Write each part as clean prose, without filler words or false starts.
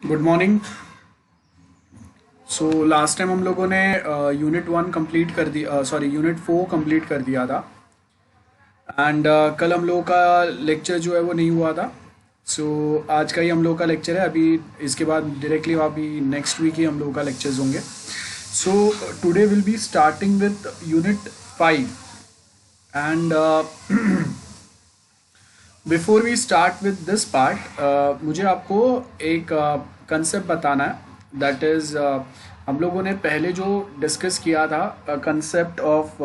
Good morning. So last time हम लोगों ने यूनिट 1 कंप्लीट कर दिया, सॉरी यूनिट 4 कंप्लीट कर दिया था। एंड कल हम लोगों का लेक्चर जो है वो नहीं हुआ था। सो आज का ही हम लोगों का लेक्चर है। अभी इसके बाद डायरेक्टली अभी नेक्स्ट वीक ही हम लोगों का लेक्चर्स होंगे। So today will be starting with unit 5 and before we start with this part मुझे आपको एक कंसेप्ट बताना है। दैट इज़ हम लोगों ने पहले जो डिस्कस किया था concept of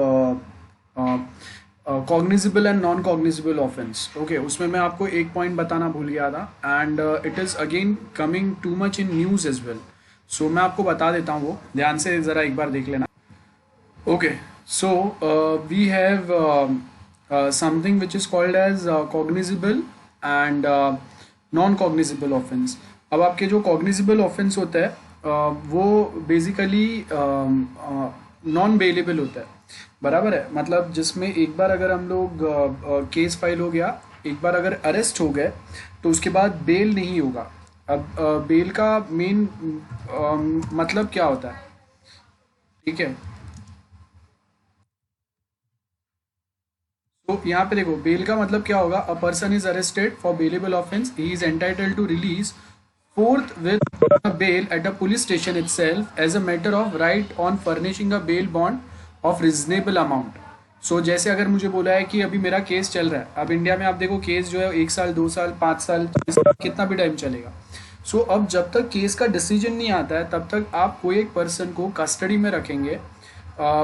cognizable and non cognizable offence. Okay, उसमें मैं आपको एक पॉइंट बताना भूल गया था and it is again coming too much in news as well. So मैं आपको बता देता हूँ, वो ध्यान से ज़रा एक बार देख लेना। Okay, so we have something which is called as cognizable and non-cognizable offense. अब आपके जो cognizable offense होता है वो बेसिकली नॉन बेलेबल होता है। बराबर है, मतलब जिसमें एक बार अगर हम लोग केस फाइल हो गया, एक बार अगर अरेस्ट हो गए तो उसके बाद बेल नहीं होगा। अब बेल का मेन मतलब क्या होता है, ठीक है। तो यहाँ पे देखो, बेल का मतलब क्या होगा। A person is arrested for bailable offence, he is entitled to release forthwith bail at a police station itself as a matter of right on furnishing a bail bond of reasonable amount. So जैसे अगर मुझे बोला है कि अभी मेरा case चल रहा है, अब इंडिया में आप देखो केस जो है 1 साल 2 साल 5 साल 6 साल कितना भी टाइम चलेगा। सो अब जब तक केस का डिसीजन नहीं आता है तब तक आप कोई एक पर्सन को कस्टडी में रखेंगे,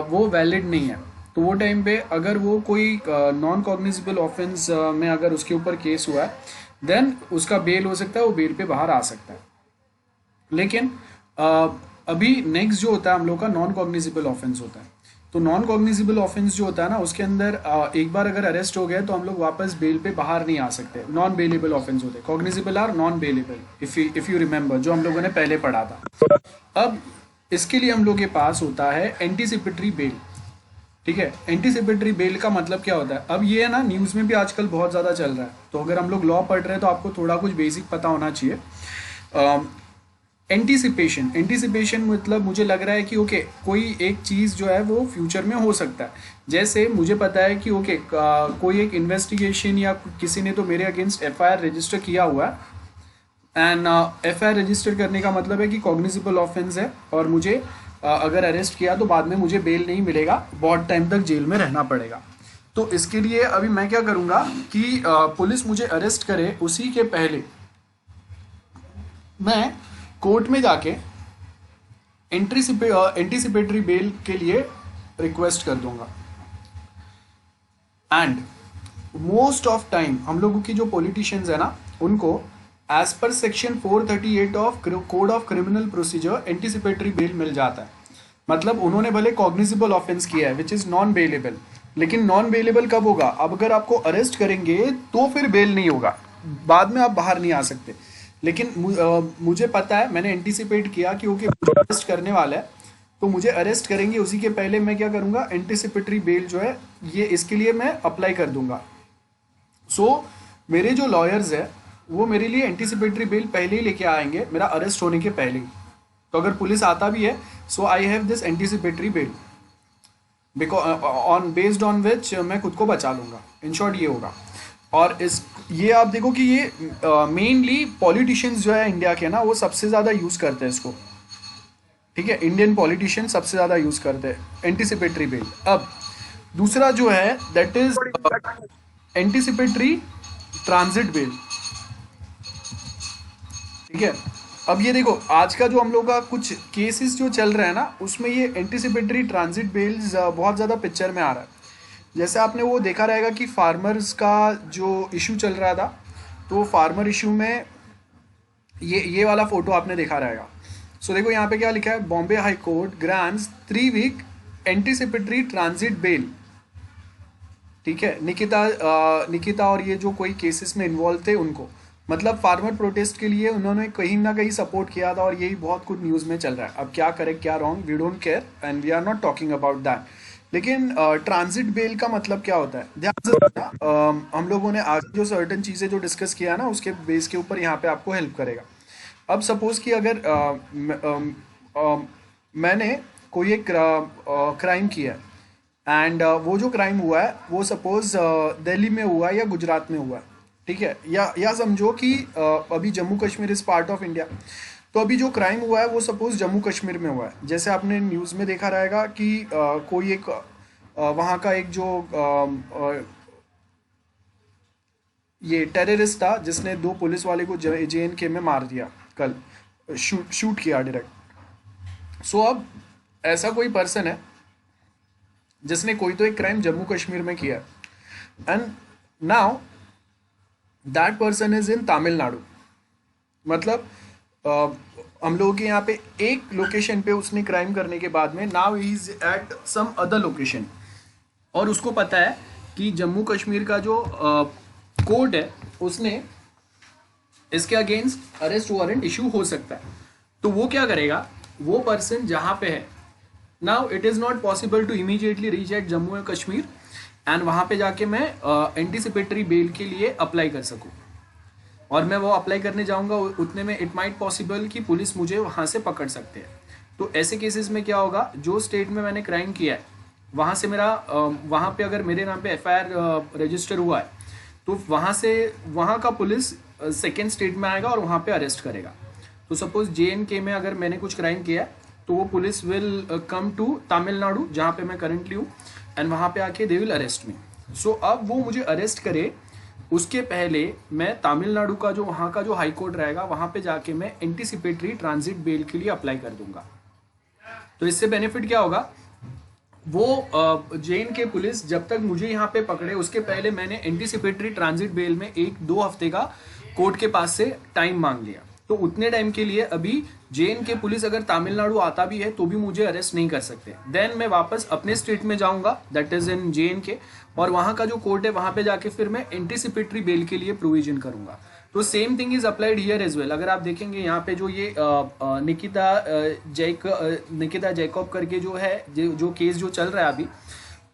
वो वैलिड नहीं है। तो वो टाइम पे अगर वो कोई नॉन कॉग्निजिबल ऑफेंस में अगर उसके ऊपर केस हुआ है, देन उसका बेल हो सकता है, वो बेल पे बाहर आ सकता है। लेकिन अभी नेक्स्ट जो होता है हम लोग का नॉन कॉग्निजिबल ऑफेंस होता है। तो नॉन कॉग्निजिबल ऑफेंस जो होता है ना, उसके अंदर एक बार अगर अरेस्ट हो गए तो हम लोग वापस बेल पे बाहर नहीं आ सकते। नॉन बेलेबल ऑफेंस होते हैं, cognizable or non bailable, if you remember, जो हम लोगों ने पहले पढ़ा था। अब इसके लिए हम लोग के पास होता है एंटीसिपेटरी बेल। ठीक है, एंटीसिपेटरी बेल का मतलब क्या होता है। अब ये है ना, न्यूज़ में भी आजकल बहुत ज़्यादा चल रहा है, तो अगर हम लोग लॉ पढ़ रहे हैं तो आपको थोड़ा कुछ बेसिक पता होना चाहिए। एंटीसिपेशन, एंटीसिपेशन मतलब मुझे लग रहा है कि ओके कोई एक चीज़ जो है वो फ्यूचर में हो सकता है। जैसे मुझे पता है कि ओके कोई एक इन्वेस्टिगेशन या किसी ने तो मेरे अगेंस्ट एफआईआर रजिस्टर किया हुआ है एंड एफआईआर रजिस्टर करने का मतलब है कि कॉग्निजिबल ऑफेंस है और मुझे अगर अरेस्ट किया तो बाद में मुझे बेल नहीं मिलेगा, बहुत टाइम तक जेल में रहना पड़ेगा। तो इसके लिए अभी मैं क्या करूँगा कि पुलिस मुझे अरेस्ट करे उसी के पहले मैं कोर्ट में जाके एंटीसिपेटरी बेल के लिए रिक्वेस्ट कर दूंगा। एंड मोस्ट ऑफ टाइम हम लोगों की जो पॉलिटिशियंस है ना, उनको as per section 438 of code of criminal procedure anticipatory bail मिल जाता है। मतलब उन्होंने भले कॉग्निजिबल ऑफेंस किया है विच इज़ नॉन बेलेबल, लेकिन नॉन बेलेबल कब होगा, अब अगर आपको अरेस्ट करेंगे तो फिर बेल नहीं होगा, बाद में आप बाहर नहीं आ सकते। लेकिन मुझे पता है, मैंने एंटीसिपेट किया कि ओके मुझे अरेस्ट करने वाला है, तो मुझे अरेस्ट करेंगे उसी के पहले मैं क्या करूँगा, एंटीसिपेटरी बेल जो है ये इसके लिए मैं अप्लाई कर दूंगा। सो मेरे जो लॉयर्स है वो मेरे लिए एंटीसिपेटरी बेल पहले ही लेके आएंगे, मेरा अरेस्ट होने के पहले ही। तो अगर पुलिस आता भी है, so I have this anticipatory bail because on based on which मैं खुद को बचा लूँगा। इन शॉर्ट ये होगा। और इस ये आप देखो कि ये मेनली पॉलिटिशियंस जो है इंडिया के ना, वो सबसे ज़्यादा यूज़ करते हैं इसको। ठीक है, इंडियन पॉलिटिशियन सबसे ज़्यादा यूज़ करते हैं एंटीसिपेटरी बेल। अब दूसरा जो है that is anticipatory transit bail. ठीक है, अब ये देखो आज का जो हम लोग का कुछ केसेस जो चल रहा है ना, उसमें ये एंटीसिपेटरी ट्रांजिट बेल्स बहुत ज़्यादा पिक्चर में आ रहा है। जैसे आपने वो देखा रहेगा कि फार्मर्स का जो इशू चल रहा था, तो फार्मर इशू में ये वाला फोटो आपने देखा रहेगा। सो देखो यहाँ पे क्या लिखा है, Bombay high court grants 3 week anticipatory transit bail. ठीक है, निकिता और ये जो कोई केसेस में इन्वॉल्व थे उनको, मतलब फार्मर प्रोटेस्ट के लिए उन्होंने कहीं ना कहीं सपोर्ट किया था, और यही बहुत कुछ न्यूज़ में चल रहा है। अब क्या करेक्ट क्या wrong, we don't care and we are not talking about that. लेकिन ट्रांजिट बेल का मतलब क्या होता है, ध्यान से रखना। हम लोगों ने आगे जो सर्टन चीज़ें जो डिस्कस किया ना, उसके बेस के ऊपर यहाँ पे आपको हेल्प करेगा। अब सपोज कि अगर मैंने कोई एक क्राइम किया है एंड वो जो क्राइम हुआ है वो सपोज दिल्ली में हुआ है या गुजरात में हुआ है, ठीक है, या समझो कि अभी Jammu Kashmir is part of India. तो अभी जो क्राइम हुआ है वो सपोज जम्मू कश्मीर में हुआ है। जैसे आपने न्यूज़ में देखा रहेगा कि कोई एक वहाँ का एक जो ये टेररिस्ट था जिसने 2 पुलिस वाले को JNK में मार दिया कल, शूट किया डायरेक्ट। सो अब ऐसा कोई पर्सन है जिसने कोई तो एक क्राइम जम्मू कश्मीर में किया and now that person is in Tamil Nadu. मतलब हम लोगों के यहाँ पे एक लोकेशन पे उसने क्राइम करने के बाद में now he is at some other location, और उसको पता है कि जम्मू कश्मीर का जो कोर्ट है उसने इसके अगेंस्ट अरेस्ट वारंट इशू हो सकता है। तो वो क्या करेगा, वो पर्सन जहाँ पे है now it is not possible to immediately reach at Jammu and Kashmir एंड वहाँ पे जाके मैं एंटीसिपेटरी बेल के लिए अप्लाई कर सकूँ, और मैं वो अप्लाई करने जाऊँगा उतने में इट माइट पॉसिबल कि पुलिस मुझे वहाँ से पकड़ सकते हैं। तो ऐसे केसेस में क्या होगा, जो स्टेट में मैंने क्राइम किया है वहाँ से मेरा वहाँ पे अगर मेरे नाम पे FIR रजिस्टर हुआ है तो वहाँ से वहाँ का पुलिस सेकेंड स्टेट में आएगा और वहाँ पे अरेस्ट करेगा। तो सपोज JNK में अगर मैंने कुछ क्राइम किया है तो वो police will come to Tamil Nadu जहाँ पे मैं करंटली हूँ एंड वहाँ पे आके दे विल अरेस्ट मी। सो अब वो मुझे अरेस्ट करे उसके पहले मैं तमिलनाडु का जो वहाँ का जो हाई कोर्ट रहेगा वहाँ पे जाके मैं एंटीसिपेटरी ट्रांजिट बेल के लिए अप्लाई कर दूंगा। तो इससे बेनिफिट क्या होगा, वो JNK पुलिस जब तक मुझे यहाँ पे पकड़े उसके पहले मैंने एंटीसिपेटरी ट्रांजिट बेल में 1-2 हफ्ते का कोर्ट के पास से टाइम मांग लिया। तो उतने टाइम के लिए अभी JNK पुलिस अगर तमिलनाडु आता भी है तो भी मुझे अरेस्ट नहीं कर सकते। देन मैं वापस अपने स्टेट में जाऊंगा दैट इज इन JNK, और वहाँ का जो कोर्ट है वहाँ पे जाके फिर मैं एंटीसिपेटरी बेल के लिए प्रोविजन करूंगा। तो same thing is applied here as well. अगर आप देखेंगे यहाँ पे जो ये निकिता जैकब करके जो है जो केस जो चल रहा है अभी,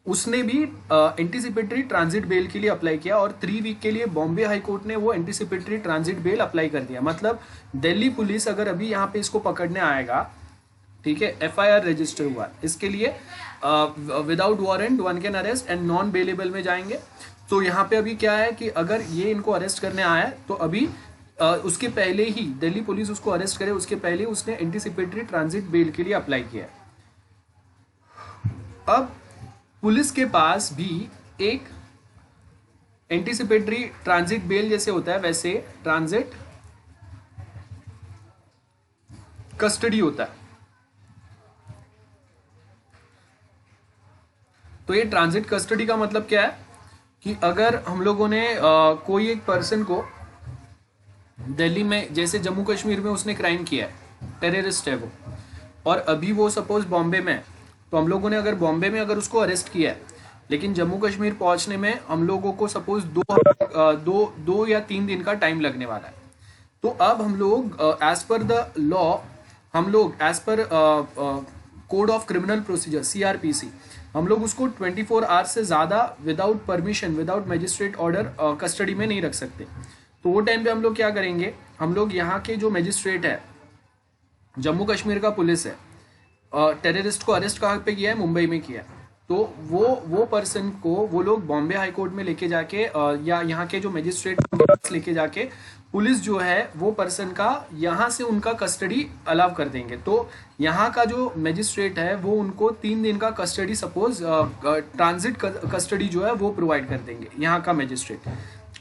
उसने भी एंटीसिपेटरी ट्रांजिट बेल के लिए अप्लाई किया और 3 वीक के लिए बॉम्बे हाई कोर्ट ने वो एंटीसिपेटरी ट्रांजिट बेल अप्लाई कर दिया। मतलब दिल्ली पुलिस अगर अभी यहाँ पे इसको पकड़ने आएगा, ठीक है, FIR रजिस्टर हुआ इसके लिए, without warrant one can arrest and non bailable में जाएंगे। तो यहाँ पे अभी क्या है कि अगर ये इनको अरेस्ट करने आया है तो अभी उसके पहले ही दिल्ली पुलिस उसको अरेस्ट करे उसके पहले उसने एंटीसिपेटरी ट्रांजिट बेल के लिए अप्लाई किया है। अब पुलिस के पास भी एक एंटीसिपेटरी ट्रांजिट बेल जैसे होता है वैसे ट्रांजिट कस्टडी होता है। तो ये ट्रांजिट कस्टडी का मतलब क्या है कि अगर हम लोगों ने कोई एक पर्सन को दिल्ली में, जैसे जम्मू कश्मीर में उसने क्राइम किया है, टेररिस्ट है वो, और अभी वो सपोज बॉम्बे में है, तो हम लोगों ने अगर बॉम्बे में अगर उसको अरेस्ट किया है लेकिन जम्मू कश्मीर पहुंचने में हम लोगों को सपोज दो या 3 दिन का टाइम लगने वाला है। तो अब हम लोग एज पर द लॉ, हम लोग as per code of criminal procedure CRPC, हम लोग उसको 24 आवर्स से ज़्यादा without permission, without magistrate order custody में नहीं रख सकते। तो वो टाइम पे हम लोग क्या करेंगे, हम लोग यहाँ के जो मजिस्ट्रेट है, जम्मू कश्मीर का पुलिस है, टेररिस्ट को अरेस्ट कहाँ पे किया है, मुंबई में किया है, तो वो पर्सन को वो लोग बॉम्बे हाई कोर्ट में लेके जाके या यहाँ के जो मजिस्ट्रेट लेके जाके पुलिस जो है वो पर्सन का यहाँ से उनका कस्टडी अलाउ कर देंगे। तो यहाँ का जो मजिस्ट्रेट है वो उनको 3 दिन का कस्टडी, सपोज ट्रांजिट कस्टडी जो है वो प्रोवाइड कर देंगे यहाँ का मजिस्ट्रेट,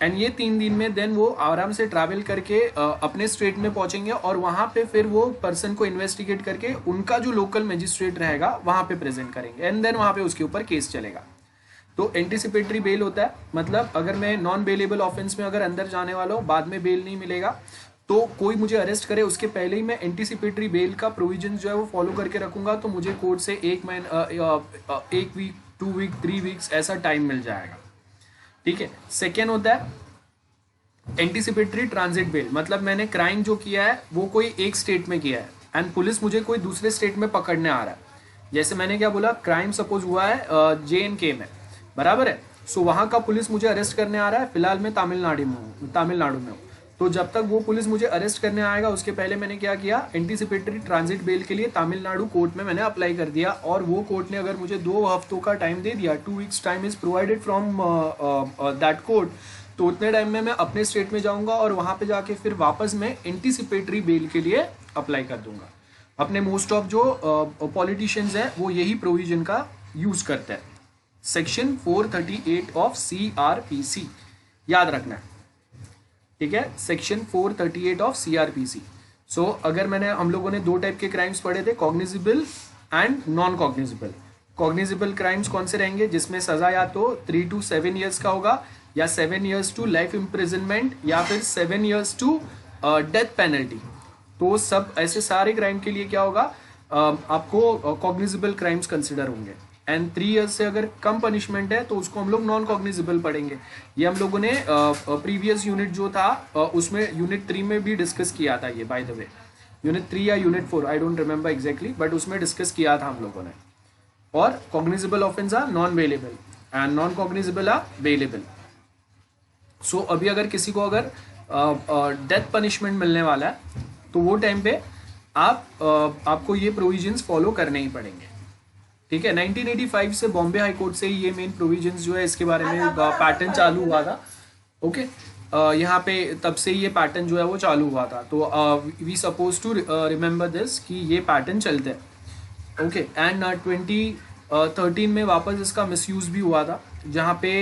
एंड ये 3 दिन में देन वो आराम से ट्रैवल करके अपने स्टेट में पहुंचेंगे और वहाँ पे फिर वो पर्सन को इन्वेस्टिगेट करके उनका जो लोकल मजिस्ट्रेट रहेगा वहाँ पे प्रेजेंट करेंगे एंड देन वहाँ पे उसके ऊपर केस चलेगा। तो एंटीसिपेटरी बेल होता है, मतलब अगर मैं नॉन बेलेबल ऑफेंस में अगर अंदर जाने वाला हूँ, बाद में बेल नहीं मिलेगा, तो कोई मुझे अरेस्ट करे उसके पहले ही मैं एंटीसिपेटरी बेल का प्रोविजन जो है वो फॉलो करके रखूंगा, तो मुझे कोर्ट से 1 वीक, 2 वीक, 3 वीक्स ऐसा टाइम मिल जाएगा। ठीक है। सेकेंड होता है एंटीसिपेटरी ट्रांजिट बेल, मतलब मैंने क्राइम जो किया है वो कोई एक स्टेट में किया है एंड पुलिस मुझे कोई दूसरे स्टेट में पकड़ने आ रहा है। जैसे मैंने क्या बोला, क्राइम सपोज हुआ है JNK में, बराबर है, सो वहाँ का पुलिस मुझे अरेस्ट करने आ रहा है, फिलहाल मैं तमिलनाडु में हूँ, तो जब तक वो पुलिस मुझे अरेस्ट करने आएगा उसके पहले मैंने क्या किया, एंटीसिपेटरी ट्रांजिट बेल के लिए तमिलनाडु कोर्ट में मैंने अप्लाई कर दिया, और वो कोर्ट ने अगर मुझे 2 हफ्तों का टाइम दे दिया, 2 weeks time is provided from that court, तो उतने टाइम में मैं अपने स्टेट में जाऊंगा और वहाँ पे जाके फिर वापस मैं एंटीसिपेटरी बेल के लिए अप्लाई कर दूंगा। अपने मोस्ट ऑफ जो पॉलिटिशियंस हैं वो यही प्रोविजन का यूज़ करते हैं, सेक्शन 438 ऑफ CRPC, याद रखना है, ठीक है, सेक्शन 438 ऑफ CRPC। सो अगर हम लोगों ने 2 टाइप के क्राइम्स पढ़े थे, cognizable and non cognizable. Cognizable crimes कौन से रहेंगे, जिसमें सजा या तो 3 to 7 years का होगा, या 7 years to लाइफ इम्प्रिजनमेंट, या फिर 7 years to डेथ पेनल्टी। तो सब ऐसे सारे क्राइम के लिए क्या होगा, आपको कॉग्निजिबल क्राइम्स कंसिडर होंगे। एंड 3 years से अगर कम पनिशमेंट है तो उसको हम लोग नॉन कॉग्निजिबल पढ़ेंगे। ये हम लोगों ने प्रीवियस यूनिट जो था उसमें यूनिट 3 में भी डिस्कस किया था ये, बाय द वे यूनिट 3 या unit 4, I don't remember exactly, but उसमें डिस्कस किया था हम लोगों ने। और cognizable offence are non bailable and non cognizable are bailable. So अभी अगर किसी को अगर डेथ पनिशमेंट मिलने वाला है तो वो टाइम पे आपको ये प्रोविजंस फॉलो करने ही पड़ेंगे, ठीक है। 1985 से बॉम्बे हाई कोर्ट से ये मेन प्रोविजंस जो है इसके बारे में पैटर्न चालू हुआ था, ओके। यहाँ पे तब से ये पैटर्न जो है वो चालू हुआ था, तो we suppose to remember this कि ये पैटर्न चलते हैं, ओके। एंड 2013 में वापस इसका मिसयूज भी हुआ था, जहाँ पे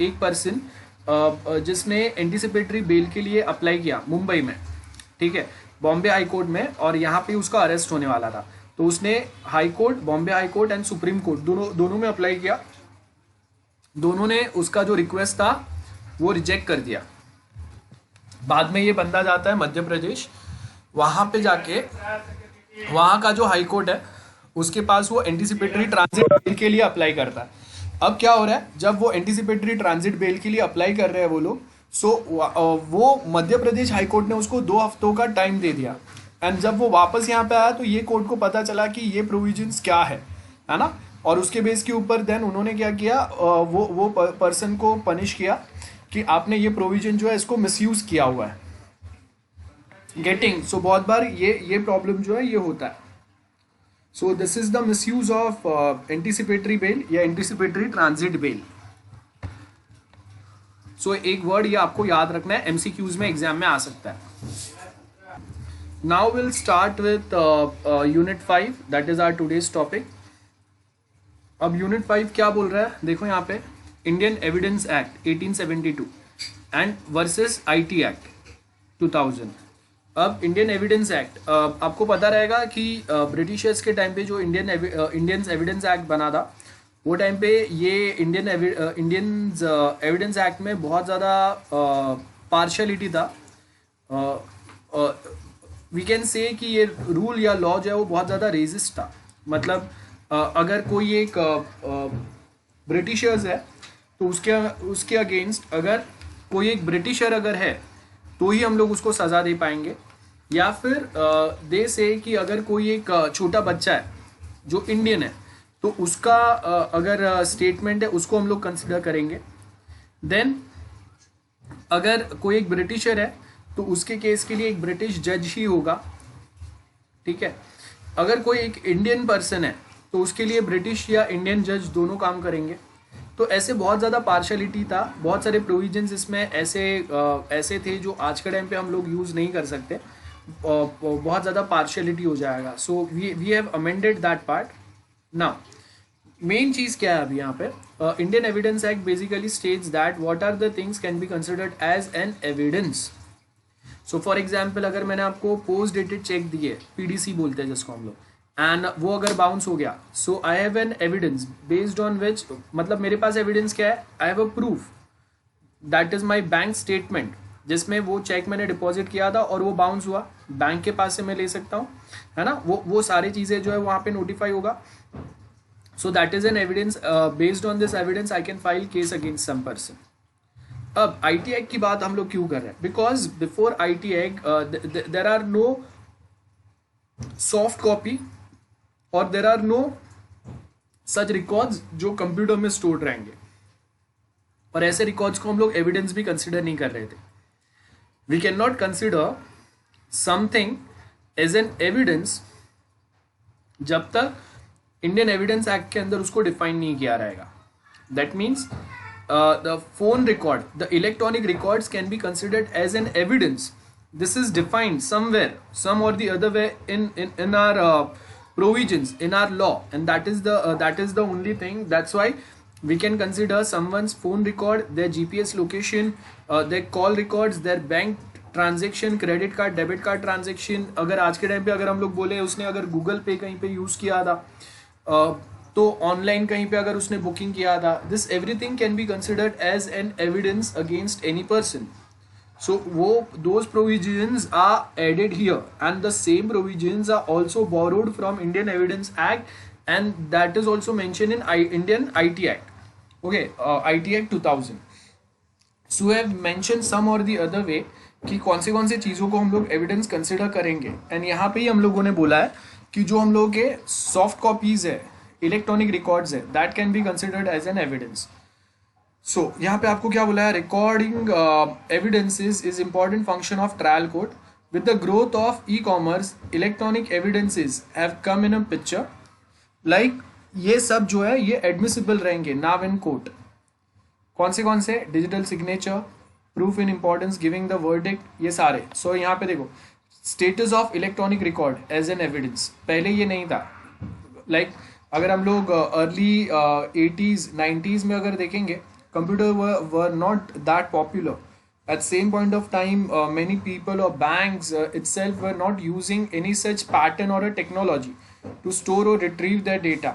एक पर्सन जिसने एंटीसिपेटरी बेल के लिए अप्लाई किया मुंबई में, ठीक है, बॉम्बे हाई कोर्ट में, और यहाँ पे उसका अरेस्ट होने वाला था, तो उसने high court, Bombay high court and supreme court दोनों में अप्लाई किया। दोनों ने उसका जो रिक्वेस्ट था वो रिजेक्ट कर दिया। बाद में ये बंदा जाता है मध्य प्रदेश, वहाँ पे जाके वहाँ का जो हाई कोर्ट है उसके पास वो एंटीसिपेटरी ट्रांजिट बेल के लिए अप्लाई करता है। अब क्या हो रहा है, जब वो एंटीसिपेटरी ट्रांजिट बेल के लिए अप्लाई कर रहे हैं वो लोग, सो वो मध्य प्रदेश हाई कोर्ट ने उसको 2 हफ्तों का टाइम दे दिया। एंड जब वो वापस यहाँ पे आया तो ये कोर्ट को पता चला कि ये प्रोविजंस क्या है ना, और उसके बेस के ऊपर देन उन्होंने क्या किया, वो पर्सन को पनिश किया कि आपने ये प्रोविजन जो है इसको मिसयूज किया हुआ है, गेटिंग। सो बहुत बार ये प्रॉब्लम जो है ये होता है। So this is the misuse of anticipatory bail या एंटीसिपेटरी ट्रांजिट बेल। सो एक वर्ड ये आपको याद रखना है, MCQs में एग्जाम में आ सकता है। Now we'll start with Unit 5, that is our today's topic. अब Unit 5 क्या बोल रहा है, देखो यहाँ पे, Indian evidence Act 1872 and versus IT act 2000। अब इंडियन एविडेंस एक्ट आपको पता रहेगा कि ब्रिटिशर्स के टाइम पे जो इंडियन एविडेंस एक्ट बना था, वो टाइम पे ये इंडियन एविडेंस एक्ट में बहुत ज़्यादा पार्शलिटी था। वी कैन से कि ये रूल या लॉ जो है वो बहुत ज़्यादा रेजिस्ट था। मतलब अगर कोई एक ब्रिटिशर्स है तो उसके अगेंस्ट अगर कोई एक ब्रिटिशर अगर है तो ही हम लोग उसको सज़ा दे पाएंगे, या फिर दे से कि अगर कोई एक छोटा बच्चा है जो इंडियन है तो उसका अगर स्टेटमेंट है उसको हम लोग कंसिडर करेंगे। देन अगर कोई एक ब्रिटिशर है तो उसके केस के लिए एक ब्रिटिश जज ही होगा, ठीक है। अगर कोई एक इंडियन पर्सन है तो उसके लिए ब्रिटिश या इंडियन जज दोनों काम करेंगे। तो ऐसे बहुत ज़्यादा पार्शलिटी था, बहुत सारे प्रोविजंस इसमें ऐसे थे जो आज के टाइम पे हम लोग यूज़ नहीं कर सकते, बहुत ज़्यादा पार्शलिटी हो जाएगा। So we have amended that part. Now main चीज़ क्या है अभी यहाँ पे, Indian evidence act basically states that what are the things can be considered as an evidence. So for example अगर मैंने आपको पोस्ट डेटेड चेक दिए, PDC बोलते हैं जिसको हम लोग, एंड वो अगर बाउंस हो गया, so I have an evidence based on which, मतलब मेरे पास एविडेंस क्या है, I have a proof that is my bank statement जिसमें वो चेक मैंने डिपॉजिट किया था और वो बाउंस हुआ, बैंक के पास से मैं ले सकता हूँ, है ना। वो सारी चीज़ें जो है वहाँ पे नोटिफाई होगा। So that is an evidence, based on this evidence I can file case against some person. अब IT एक्ट की बात हम लोग क्यों कर रहे हैं, because before IT act there are no soft copy और there are no such records जो कंप्यूटर में स्टोर्ड रहेंगे, और ऐसे रिकॉर्ड्स को हम लोग एविडेंस भी कंसिडर नहीं कर रहे थे। We cannot consider something as an evidence जब तक इंडियन एविडेंस एक्ट के अंदर उसको डिफाइन नहीं किया रहेगा. That means the phone record, the electronic records can be considered as an evidence. This is defined somewhere, some or the other way in our provisions, in our law, and that is the only thing. That's why we can consider someone's phone record, their GPS location, their call records, their bank transaction, credit card, debit card transaction. अगर आज के time पे अगर हम लोग बोले उसने अगर गूगल पे कहीं पे यूज़ किया था, तो ऑनलाइन कहीं पे अगर उसने बुकिंग किया था, this everything can be considered as an evidence against any person. So those provisions are added here, and the same provisions are also borrowed from Indian Evidence Act, and that is also mentioned in Indian IT Act. Okay, IT Act 2000. So I have mentioned some or the other way कि कौन से चीज़ों को हम लोग evidence consider करेंगे. And यहाँ पे ही हम लोगों ने बोला है कि जो हम लोगों के सॉफ्ट कॉपीज है, इलेक्ट्रॉनिक रिकॉर्ड्स है, that can be considered as an evidence. So यहाँ पे आपको क्या बोला है, recording evidences is important function of trial court. With the growth of e commerce, electronic evidences have come in a picture. Like ये सब जो है ये एडमिसिबल रहेंगे नाउ इन कोर्ट. कौन से digital signature, proof in importance, giving the verdict, ये सारे. सो यहाँ पे देखो, status of electronic record as an evidence, पहले ये नहीं था. लाइक अगर हम लोग अर्ली 80s 90s में अगर देखेंगे, computer were not that popular. At same point of time, many people or banks itself were not using any such pattern or a technology to store or retrieve their data.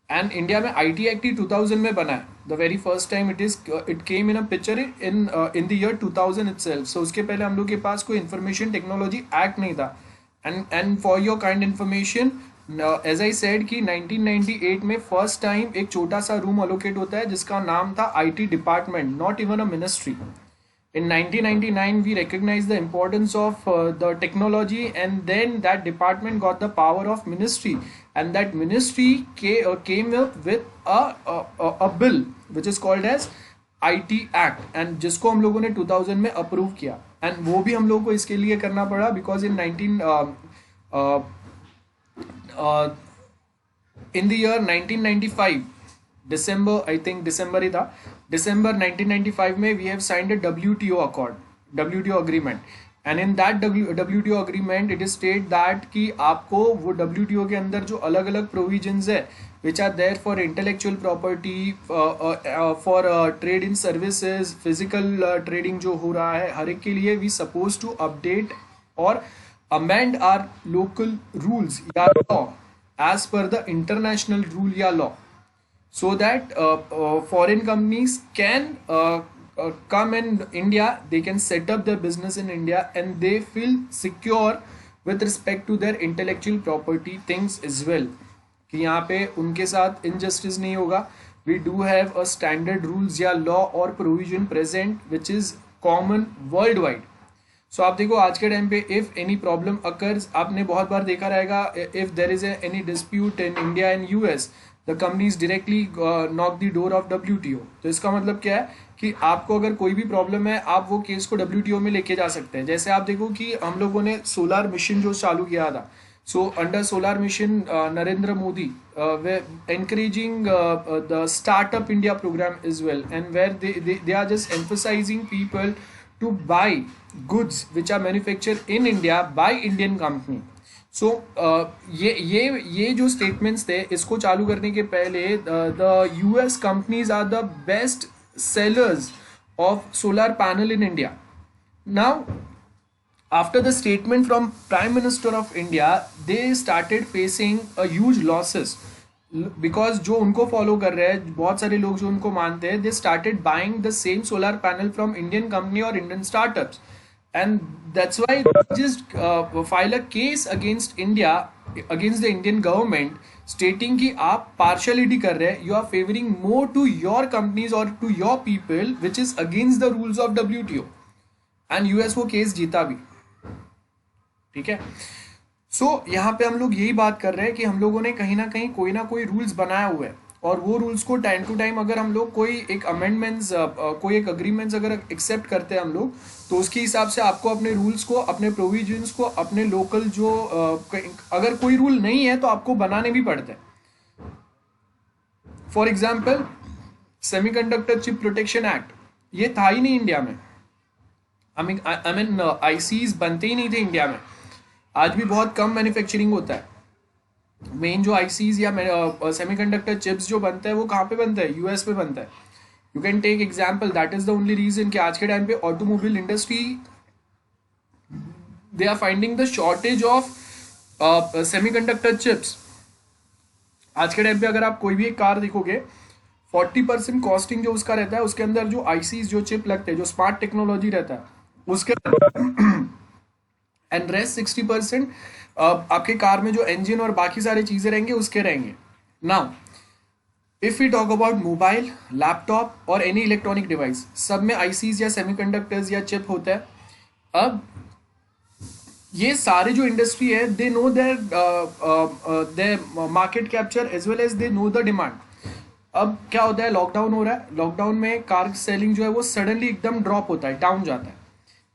And India में IT Act 2000 में बना है. The very first time it came in a picture in the year 2000 itself. So उसके पहले हम लोग के पास कोई Information Technology Act नहीं था. And for your kind information, as I said कि 1998 में फर्स्ट टाइम एक छोटा सा रूम अलोकेट होता है जिसका नाम था IT department, not even a ministry. In 1999 we recognise the importance of the technology, and then that department got the power of ministry, and that ministry came up with a bill which is called as IT act, and जिसको हम लोगों ने 2000 में approve किया. And वो भी हम लोगों को इसके लिए करना पड़ा because in in the year 1995 December, I think December ही था, December 1995 में we have signed a WTO accord, WTO agreement, and in that WTO agreement it is state that कि आपको वो WTO के अंदर जो अलग अलग provisions है which are there for intellectual property, for trade in services, physical trading जो हो रहा है, हर एक के लिए we supposed to update और amend our local rules या law as per the international rule या law, so that foreign companies can come in India, they can set up their business in India, and they feel secure with respect to their intellectual property things as well, कि यहाँ पे उनके साथ injustice नहीं होगा. We do have a standard rules या law or provision present which is common worldwide. सो आप देखो आज के टाइम पे इफ एनी प्रॉब्लम अकर्स, आपने बहुत बार देखा रहेगा, if there is any dispute in India and US, the companies directly knock the door of WTO. तो इसका मतलब क्या है कि आपको अगर कोई भी प्रॉब्लम है, आप वो केस को WTO में लेके जा सकते हैं. जैसे आप देखो कि हम लोगों ने सोलार मिशन जो चालू किया था, so under solar mission Narendra Modi encouraging the startup India program as well, and where they are just emphasizing people to buy goods which are manufactured in India by Indian company. So ये जो statements थे, इसको चालू करने के पहले the US companies are the best sellers of solar panel in India. Now after the statement from Prime Minister of India, they started facing a huge losses. Because जो उनको फॉलो कर रहे हैं, बहुत सारे लोग जो उनको मानते हैं, they started buying the same solar panel from Indian company और Indian startups, and that's why just file a case against India, against the Indian government, stating कि आप पार्शलिटी कर रहे हैं, you are favouring more to your companies और to your people which is against the rules of WTO, and US वो केस जीता भी. ठीक है. सो यहाँ पे हम लोग यही बात कर रहे हैं कि हम लोगों ने कहीं ना कहीं कोई ना कोई रूल्स बनाया हुआ है, और वो रूल्स को टाइम टू टाइम अगर हम लोग कोई एक अमेंडमेंट्स कोई एक अग्रीमेंट्स अगर एक्सेप्ट करते हैं हम लोग, तो उसके हिसाब से आपको अपने रूल्स को, अपने प्रोविजंस को, अपने लोकल जो अगर कोई रूल नहीं है तो आपको बनाने भी पड़ते हैं। For example semiconductor chip protection act, ये था ही नहीं इंडिया में। आई मीन आईसीज बनते ही नहीं थे इंडिया में। आज भी बहुत कम मैन्युफैक्चरिंग होता है। मेन जो आईसीज या सेमीकंडक्टर चिप्स जो बनता है वो कहाँ पे बनता है? यूएस पे बनता है। You can take example, that is the only reason कि आज के टाइम पे automobile industry they are finding the shortage of semiconductor chips. आज के टाइम पे अगर आप कोई भी एक कार देखोगे, 40% कॉस्टिंग जो उसका रहता है, उसके अंदर जो आईसीज जो चिप लगते हैं, जो स्मार्ट टेक्नोलॉजी रहता है उसके एंड रेस्ट 60% आपके कार में जो इंजन और बाकी सारी चीजें रहेंगे उसके रहेंगे। Now if we talk about mobile, laptop और एनी इलेक्ट्रॉनिक डिवाइस, सब में आईसीज या सेमीकंडक्टर्स या चिप होता है। अब ये सारे जो इंडस्ट्री है, they know their market capture as well as they know the demand. अब क्या होता है, लॉकडाउन हो रहा है, लॉकडाउन में कार सेलिंग जो है वो सडनली एकदम ड्रॉप होता है, डाउन जाता है।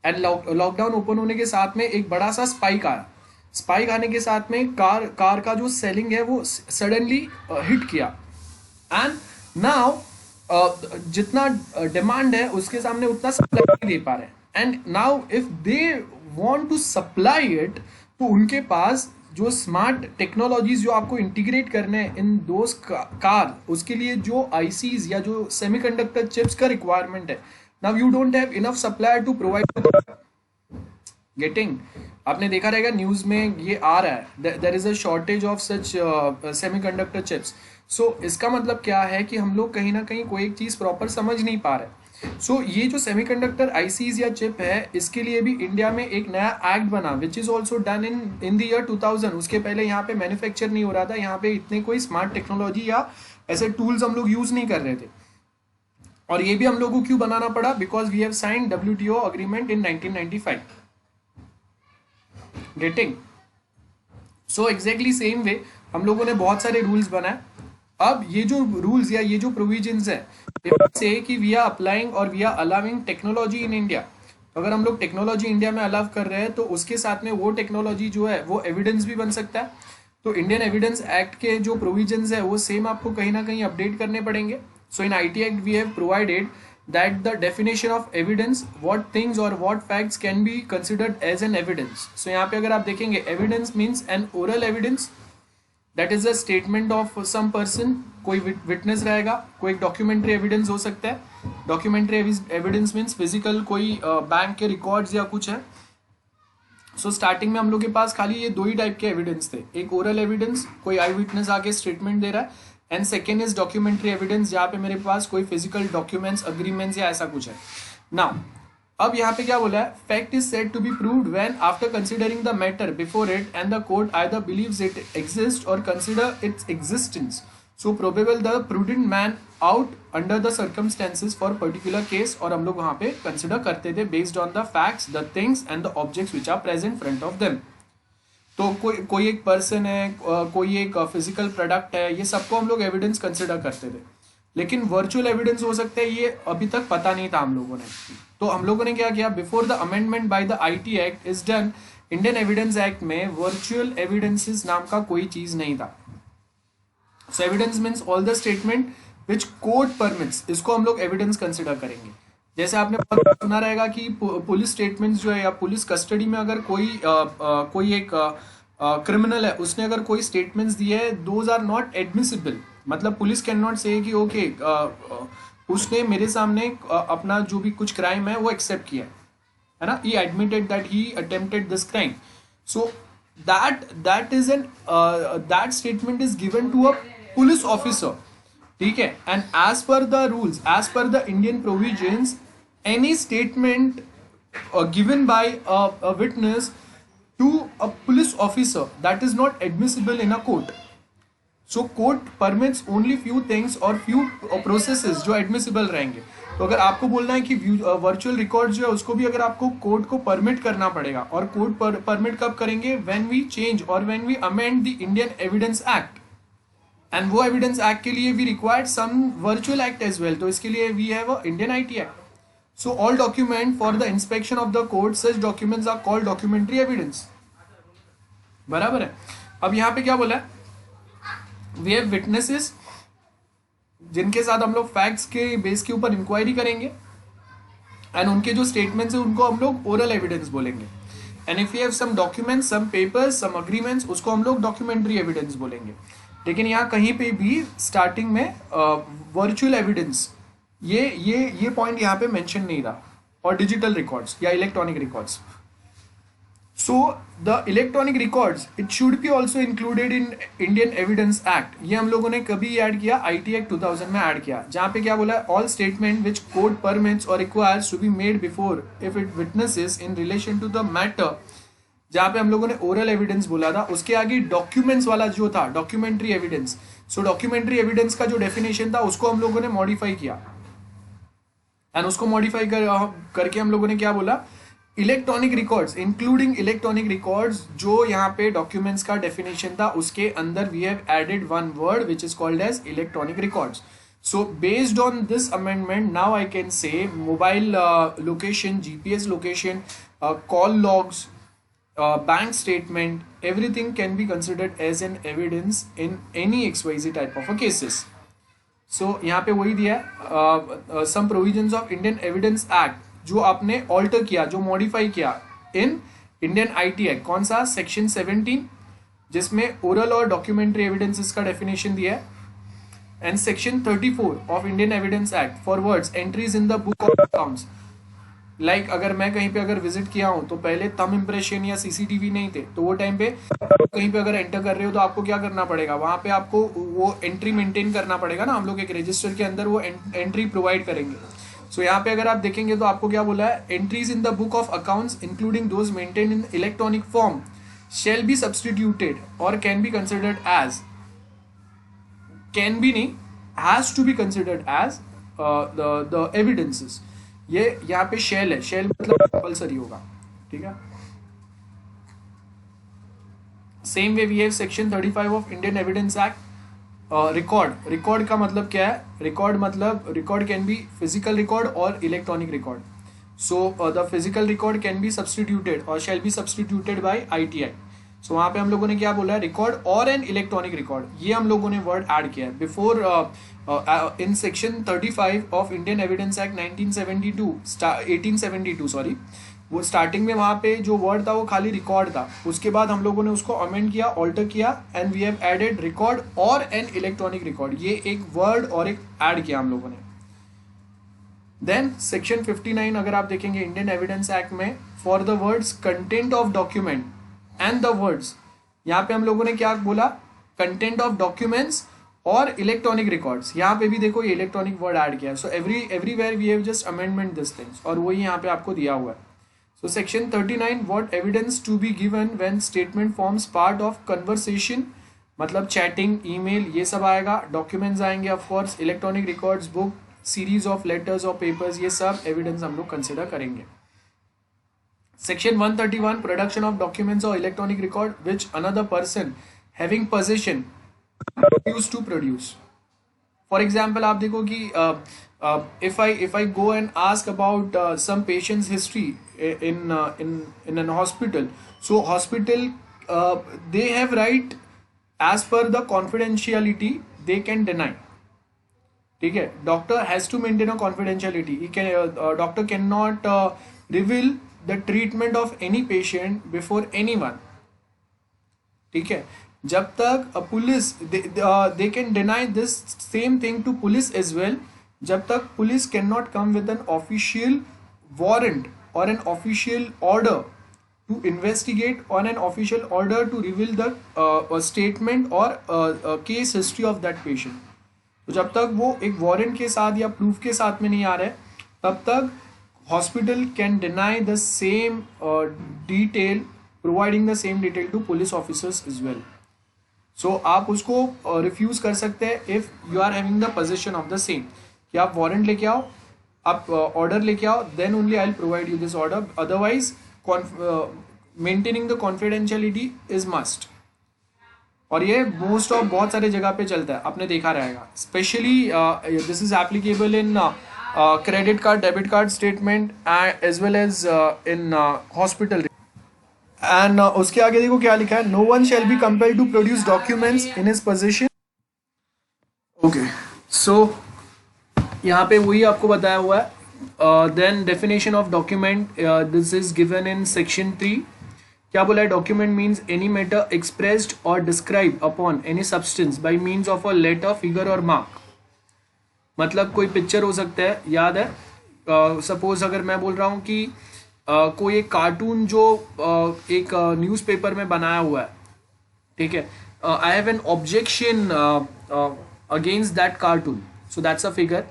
एंड लॉकडाउन ओपन होने के साथ में एक बड़ा सा स्पाइक आया। स्पाइक आने के साथ में कार का जो सेलिंग है वो सडनली हिट किया। एंड नाउ जितना डिमांड है उसके सामने उतना सप्लाई नहीं दे पा रहे हैं। And now if they want to supply it, तो उनके पास जो स्मार्ट टेक्नोलॉजीज जो आपको इंटीग्रेट करने हैं इन दोस कार, उसके लिए जो आईसीज या जो सेमीकंडक्टर चिप्स का रिक्वायरमेंट है, now you don't have enough supply to provide getting. आपने देखा रहेगा न्यूज में ये आ रहा है, there is a shortage of such semiconductor chips. So इसका मतलब क्या है कि हम लोग कहीं ना कहीं कोई एक चीज प्रॉपर समझ नहीं पा रहे। सो ये जो सेमीकंडक्टर आईसीज या चिप है, इसके लिए भी इंडिया में एक नया एक्ट बना, which is also done in the year 2000। उसके पहले यहाँ पे मैन्युफैक्चर नहीं हो रहा था, यहाँ पे इतने कोई स्मार्ट टेक्नोलॉजी या ऐसे टूल्स हम लोग यूज नहीं कर रहे थे। और ये भी हम लोग को क्यों बनाना पड़ा? Because we have signed WTO agreement in 1995। Getting? So exactly same way हम लोगों ने बहुत सारे रूल्स बनाए। अब ये जो रूल्स या ये जो प्रोविजंस है, से कि वी आर अप्लाइंग और we are allowing technology in India. अगर हम लोग टेक्नोलॉजी इंडिया में अलाउ कर रहे हैं तो उसके साथ में वो टेक्नोलॉजी जो है वो एविडेंस भी बन सकता है। तो इंडियन एविडेंस एक्ट के जो प्रोविजंस है वो सेम आपको कहीं ना कहीं अपडेट करने पड़ेंगे। So in IT act we have provided that the definition of evidence, what things or what facts can be considered as an evidence. So यहाँ पे अगर आप देखेंगे, evidence means an oral evidence, that is a statement of some person, कोई witness रहेगा, कोई documentary evidence हो सकता है। documentary evidence means physical, कोई बैंक के records या कुछ है। सो स्टार्टिंग में हम लोग के पास खाली ये दो ही टाइप के एविडेंस थे, एक ओरल एविडेंस, कोई आई विटनेस आके स्टेटमेंट दे रहा है, and second is documentary evidence, जहाँ पे मेरे पास कोई फिजिकल डॉक्यूमेंट्स, अग्रीमेंट्स या ऐसा कुछ है। नाउ अब यहाँ पे क्या बोला है, fact is said to be proved when after considering the matter before it and the court either believes it exist or consider its existence, so probable the prudent man out under the circumstances for particular case. और हम लोग वहाँ पे consider करते थे based on the facts, the things and the objects which are present front of them. तो कोई एक पर्सन है, कोई एक फिजिकल प्रोडक्ट है, ये सबको हम लोग एविडेंस कंसिडर करते थे। लेकिन वर्चुअल एविडेंस हो सकता है, ये अभी तक पता नहीं था हम लोगों ने। तो हम लोगों ने क्या किया, before the amendment by the IT act is done, Indian evidence act में वर्चुअल एविडेंसेस नाम का कोई चीज नहीं था। So evidence means all the statement which court permits, इसको हम लोग एविडेंस कंसिडर करेंगे। जैसे आपने सुना रहेगा कि पुलिस स्टेटमेंट्स जो है या पुलिस कस्टडी में अगर कोई एक क्रिमिनल है, उसने अगर कोई स्टेटमेंट्स दिए है, दोज आर नॉट एडमिसिबल। मतलब पुलिस कैन नॉट से कि ओके उसने मेरे सामने अपना जो भी कुछ क्राइम है वो एक्सेप्ट किया है ना, he admitted that he attempted this crime. So that is an that statement is given to a police officer, ठीक है। And as per the rules, as per the Indian provisions, any statement given by a witness to a police officer, that is not admissible in a court. So court permits only few things or few processes जो admissible रहेंगे। तो अगर आपको बोलना है कि virtual record जो है उसको भी अगर आपको कोर्ट को परमिट करना पड़ेगा, और कोर्ट परमिट कब करेंगे, when we change or when we amend the Indian Evidence Act, and वो एविडेंस एक्ट के लिए we required some virtual act as well, तो इसके लिए we have Indian IT act. So all document for the inspection of the court, such documents are called documentary evidence. बराबर है. अब यहाँ पे क्या बोला है, वी हैव विटनेसेस जिनके साथ हम लोग फैक्ट्स के बेस के ऊपर इंक्वायरी करेंगे, एंड उनके जो स्टेटमेंट्स है उनको हम लोग ओरल एविडेंस बोलेंगे. And if you have some documents, some papers, some agreements, उसको हम लोग डॉक्यूमेंट्री एविडेंस बोलेंगे. लेकिन यहाँ कहीं पे भी स्टार्टिंग में वर्चुअल एविडेंस ये पॉइंट यहाँ पे मेंशन नहीं रहा, और डिजिटल रिकॉर्ड्स या electronic records. So the electronic records it should B also included in Indian evidence act. ये हम लोगों ने कभी ऐड किया, आईटी एक्ट 2000 में ऐड किया, जहाँ पे क्या बोला है, all statement which court permits or requires to be made before if it witnesses in relation to the matter. जहाँ पे हम लोगों ने ओरल एविडेंस बोला था, उसके आगे डॉक्यूमेंट्स वाला जो था डॉक्यूमेंट्री एविडेंस. सो डॉक्यूमेंट्री एविडेंस का जो डेफिनेशन था उसको हम लोगों ने मॉडिफाई किया, एंड उसको मॉडिफाई करके हम लोगों ने क्या बोला, electronic records including electronic records. जो यहाँ पे डॉक्यूमेंट्स का डेफिनेशन था उसके अंदर we have added one word which is called as electronic records. So based on this amendment now I can say mobile location, GPS location, call logs, bank statement, everything can be considered as an evidence in any XYZ type of a cases. So यहाँ पे वही दिया है, some provisions of Indian Evidence Act जो आपने alter किया, जो modify किया in Indian IT Act. कौन सा? Section 17 जिसमें oral और documentary evidences का definition दिया है, and Section 34 of Indian Evidence Act for words entries in the book of accounts. Like अगर मैं कहीं पे अगर विजिट किया हूँ तो पहले थंब इम्प्रेशन या सीसीटीवी नहीं थे, तो वो टाइम पे कहीं पे अगर एंटर कर रहे हो तो आपको क्या करना पड़ेगा, वहां पे आपको वो एंट्री मेंटेन करना पड़ेगा ना. हम लोग एक रजिस्टर के अंदर वो एंट्री प्रोवाइड करेंगे. सो यहाँ पे अगर आप देखेंगे तो आपको क्या बोला है, entries in the book of accounts including those maintain in electronic form shall be substituted or can be considered as, can be नहीं, has to be considered as the evidences. ये यहाँ पे शेल है, शेल मतलब compulsory होगा. ठीक है. Same way we have section 35 of Indian evidence act. Record का मतलब क्या है, record can be physical record or electronic record. So the physical record can be substituted or shall be substituted by IT act. So वहाँ पे हम लोगों ने क्या बोला है, रिकॉर्ड और एन इलेक्ट्रॉनिक रिकॉर्ड, ये हम लोगों ने वर्ड ऐड किया है. Before in section 35 of Indian evidence Act 1872 sorry, वो स्टार्टिंग में वहाँ पे जो वर्ड था वो खाली रिकॉर्ड था. उसके बाद हम लोगों ने उसको अमेंड किया, ऑल्टर किया, and we have added record और एन इलेक्ट्रॉनिक रिकॉर्ड. ये एक वर्ड और एक ऐड किया हम लोगों ने. देन सेक्शन 59 अगर आप देखेंगे इंडियन एविडेंस एक्ट में, for the words content of document and the words, यहाँ पे हम लोगों ने क्या बोला, कंटेंट ऑफ डॉक्यूमेंट्स और इलेक्ट्रॉनिक रिकॉर्ड्स. यहाँ पे भी देखो ये इलेक्ट्रॉनिक वर्ड ऐड किया है. So everywhere we have just amendment this things, और वही यहाँ पे आपको दिया हुआ है. So section 39 what evidence to be given when statement forms part of conversation, मतलब चैटिंग, ईमेल, ये सब आएगा. डॉक्यूमेंट्स आएंगे of course, electronic records, book, series of letters और पेपर्स, ये सब एविडेंस हम लोग कंसिडर करेंगे. Section 131 production of documents or electronic record which another person having possession used to produce. For example, आप देखो कि if I go and ask about some patient's history in an hospital, so hospital they have right as per the confidentiality they can deny. ठीक है, doctor has to maintain a confidentiality. He can doctor cannot reveal the treatment of any patient before anyone. ठीक है, जब तक police they can deny this same thing to police as well, जब तक police cannot come with an official warrant or an official order to investigate on an official order to reveal the statement or case history of that patient. तो जब तक वो एक warrant के साथ या प्रूफ के साथ में नहीं आ रहा है, तब तक hospital can deny the same detail, providing the same detail to police officers as well. So आप उसको refuse कर सकते हैं if you are having the possession of the same, कि आप warrant लेके आओ, आप order लेके आओ, then only I'll provide you this order. Otherwise maintaining the confidentiality is must. और ये मोस्ट ऑफ बहुत सारे जगह पे चलता है, आपने देखा रहेगा। Specially this is applicable in credit card, debit card statement as well as in hospital. And उसके आगे देखो क्या लिखा है, no one shall be compelled to produce documents in his position. Okay, so यहाँ पे वही आपको बताया हुआ है। Then definition of document, this is given in section 3। क्या बोला है, document means any matter expressed or describe upon any substance bye means of a letter, figure और मार्क। मतलब कोई पिक्चर हो सकता है, याद है, सपोज अगर मैं बोल रहा हूँ कि कोई एक कार्टून जो एक न्यूज़पेपर में बनाया हुआ है, ठीक है, I have N objection against that cartoon, so that's a figure.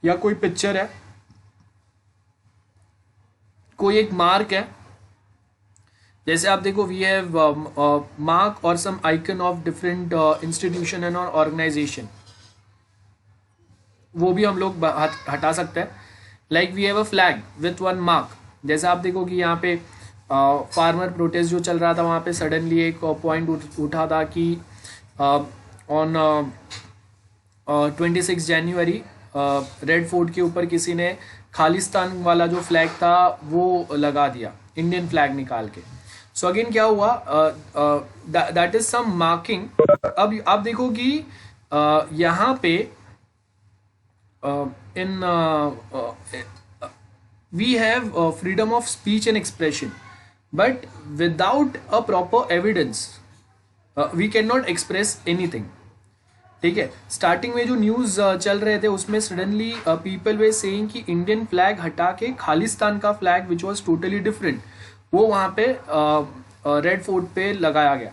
या कोई पिक्चर है, कोई एक मार्क है, जैसे आप देखो we have mark or some icon of different institution and organisation, वो भी हम लोग हटा सकते हैं। Like we have a flag with one mark, जैसे आप देखो कि यहाँ पे फार्मर प्रोटेस्ट जो चल रहा था, वहाँ पे सडनली एक पॉइंट उठा था कि ऑन 26 जनवरी रेड फोर्ट के ऊपर किसी ने खालिस्तान वाला जो फ्लैग था वो लगा दिया, इंडियन फ्लैग निकाल के। सो अगेन क्या हुआ, दैट इज सम मार्किंग। अब आप देखो कि यहाँ पे in we have freedom of speech and expression, but without a proper evidence we cannot express anything। ठीक है, स्टार्टिंग में जो न्यूज़ चल रहे थे उसमें सडनली पीपल वे सेइंग कि इंडियन फ्लैग हटा के खालिस्तान का flag which was totally different, वो वहाँ पे रेड फोर्ट पे लगाया गया।